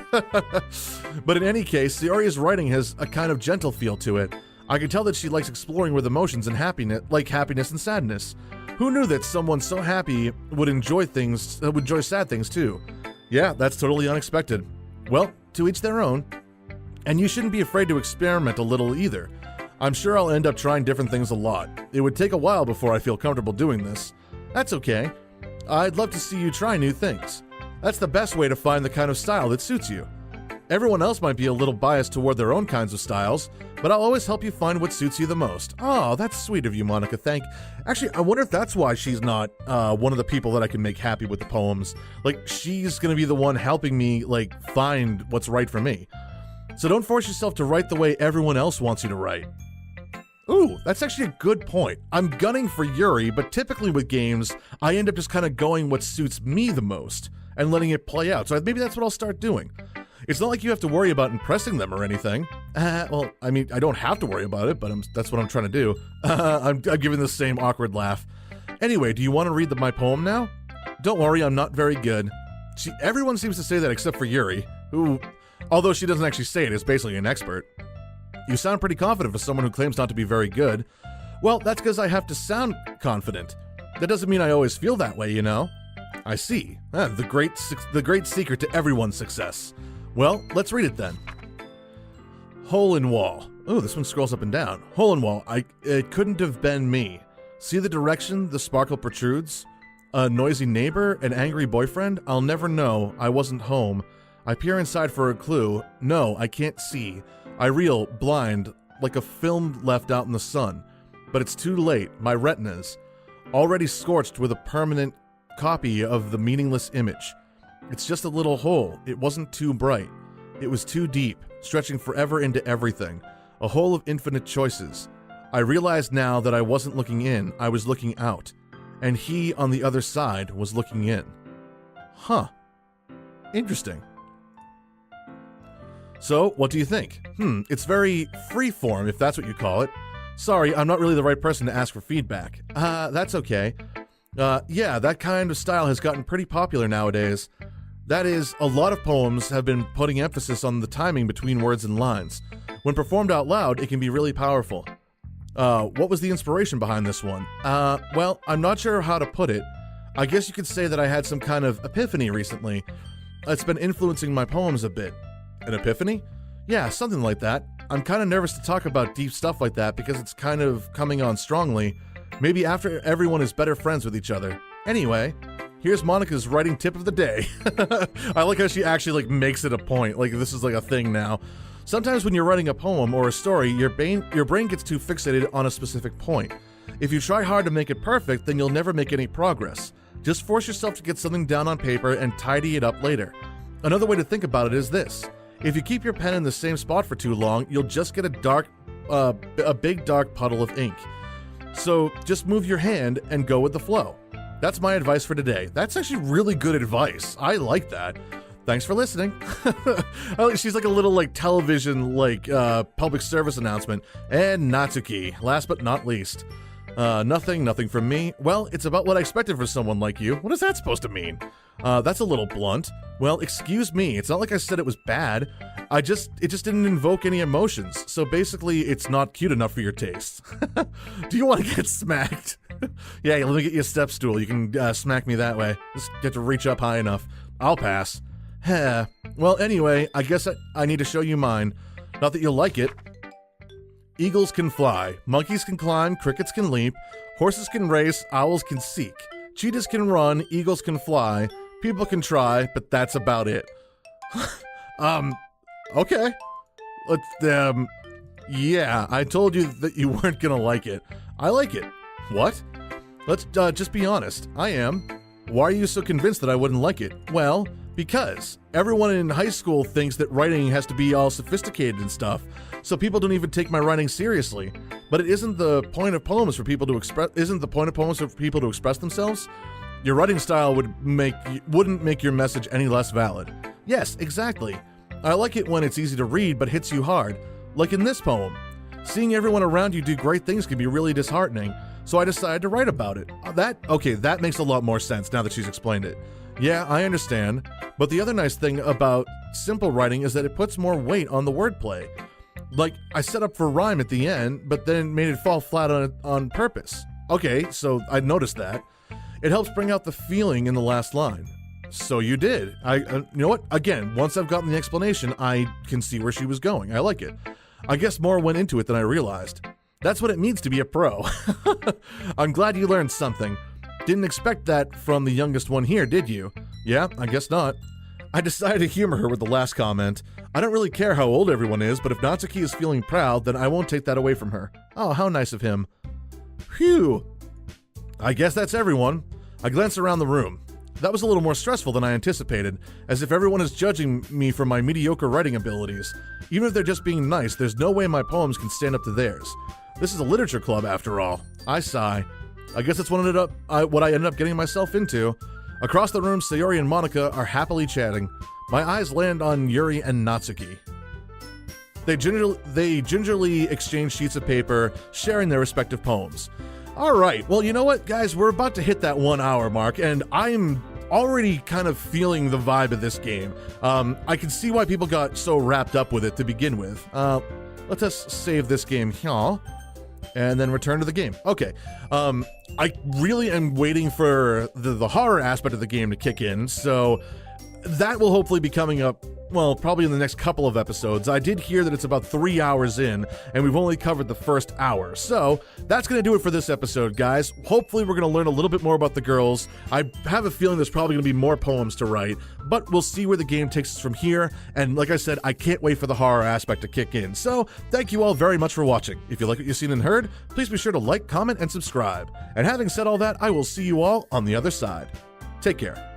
But in any case, Sayori's writing has a kind of gentle feel to it. I can tell that she likes exploring with emotions and happiness, like happiness and sadness. Who knew that someone so happy would enjoy sad things too? Yeah, that's totally unexpected. Well, to each their own. And you shouldn't be afraid to experiment a little either. I'm sure I'll end up trying different things a lot. It would take a while before I feel comfortable doing this. That's okay. I'd love to see you try new things. That's the best way to find the kind of style that suits you. Everyone else might be a little biased toward their own kinds of styles, but I'll always help you find what suits you the most. Oh, that's sweet of you, Monica. Actually, I wonder if that's why she's not one of the people that I can make happy with the poems. Like, she's gonna be the one helping me, like, find what's right for me. So don't force yourself to write the way everyone else wants you to write. Ooh, that's actually a good point. I'm gunning for Yuri, but typically with games, I end up just kind of going what suits me the most and letting it play out. So maybe that's what I'll start doing. It's not like you have to worry about impressing them or anything. Well, I mean, I don't have to worry about it, but that's what I'm trying to do. I'm giving the same awkward laugh. Anyway, do you want to read my poem now? Don't worry, I'm not very good. See, everyone seems to say that except for Yuri, who Although she doesn't actually say it, it's basically an expert. You sound pretty confident for someone who claims not to be very good. Well, that's because I have to sound confident. That doesn't mean I always feel that way, you know? I see. The great secret to everyone's success. Well, let's read it then. Hole in wall. Oh, this one scrolls up and down. Hole in wall. It couldn't have been me. See the direction the sparkle protrudes? A noisy neighbor? An angry boyfriend? I'll never know. I wasn't home. I peer inside for a clue. No, I can't see. I reel, blind, like a film left out in the sun. But it's too late. My retinas, already scorched with a permanent copy of the meaningless image. It's just a little hole. It wasn't too bright. It was too deep, stretching forever into everything. A hole of infinite choices. I realized now that I wasn't looking in, I was looking out. And he, on the other side, was looking in. Huh. Interesting. So, what do you think? It's very freeform, if that's what you call it. Sorry, I'm not really the right person to ask for feedback. That's okay. Yeah, that kind of style has gotten pretty popular nowadays. That is, a lot of poems have been putting emphasis on the timing between words and lines. When performed out loud, it can be really powerful. What was the inspiration behind this one? Well, I'm not sure how to put it. I guess you could say that I had some kind of epiphany recently. It's been influencing my poems a bit. An epiphany? Yeah, something like that. I'm kind of nervous to talk about deep stuff like that because it's kind of coming on strongly. Maybe after everyone is better friends with each other. Anyway, here's Monica's writing tip of the day. I like how she actually makes it a point. This is a thing now. Sometimes when you're writing a poem or a story, your brain gets too fixated on a specific point. If you try hard to make it perfect, then you'll never make any progress. Just force yourself to get something down on paper and tidy it up later. Another way to think about it is this. If you keep your pen in the same spot for too long, you'll just get a big dark puddle of ink. So just move your hand and go with the flow. That's my advice for today. That's actually really good advice. I like that. Thanks for listening. She's like a little television public service announcement. And Natsuki, last but not least. Nothing from me. Well, it's about what I expected for someone like you. What is that supposed to mean? That's a little blunt. Well, excuse me. It's not like I said it was bad. It just didn't invoke any emotions. So basically, it's not cute enough for your taste. Do you want to get smacked? Yeah, let me get you a step stool. You can smack me that way. Just get to reach up high enough. I'll pass. Well, anyway, I guess I need to show you mine. Not that you'll like it. Eagles can fly, monkeys can climb, crickets can leap, horses can race, owls can seek, cheetahs can run, eagles can fly, people can try, but that's about it. Okay. Yeah, I told you that you weren't gonna like it. I like it. What? Let's just be honest. I am. Why are you so convinced that I wouldn't like it? Well, because everyone in high school thinks that writing has to be all sophisticated and stuff, so people don't even take my writing seriously. But it isn't the point of poems for people to express. Isn't the point of poems for people to express themselves? Your writing style wouldn't make your message any less valid. Yes, exactly. I like it when it's easy to read but hits you hard, like in this poem. Seeing everyone around you do great things can be really disheartening, so I decided to write about it. That makes a lot more sense now that she's explained it. Yeah, I understand, but the other nice thing about simple writing is that it puts more weight on the wordplay. I set up for rhyme at the end, but then made it fall flat on purpose. Okay, so I noticed that. It helps bring out the feeling in the last line. So you did. You know what? Again, once I've gotten the explanation, I can see where she was going. I like it. I guess more went into it than I realized. That's what it means to be a pro. I'm glad you learned something. Didn't expect that from the youngest one here, did you? Yeah, I guess not. I decided to humor her with the last comment. I don't really care how old everyone is, but if Natsuki is feeling proud, then I won't take that away from her. Oh, how nice of him. Phew. I guess that's everyone. I glanced around the room. That was a little more stressful than I anticipated, as if everyone is judging me for my mediocre writing abilities. Even if they're just being nice, there's no way my poems can stand up to theirs. This is a literature club, after all. I sigh. I guess that's what I ended up getting myself into. Across the room, Sayori and Monica are happily chatting. My eyes land on Yuri and Natsuki. They gingerly exchange sheets of paper, sharing their respective poems. All right, well, you know what, guys? We're about to hit that 1 hour mark, and I'm already kind of feeling the vibe of this game. I can see why people got so wrapped up with it to begin with. Let us save this game here and then return to the game. Okay. I really am waiting for the horror aspect of the game to kick in, so that will hopefully be coming up, well, probably in the next couple of episodes. I did hear that it's about 3 hours in, and we've only covered the first hour. So that's going to do it for this episode, guys. Hopefully we're going to learn a little bit more about the girls. I have a feeling there's probably going to be more poems to write, but we'll see where the game takes us from here. And like I said, I can't wait for the horror aspect to kick in. So thank you all very much for watching. If you like what you've seen and heard, please be sure to like, comment, and subscribe. And having said all that, I will see you all on the other side. Take care.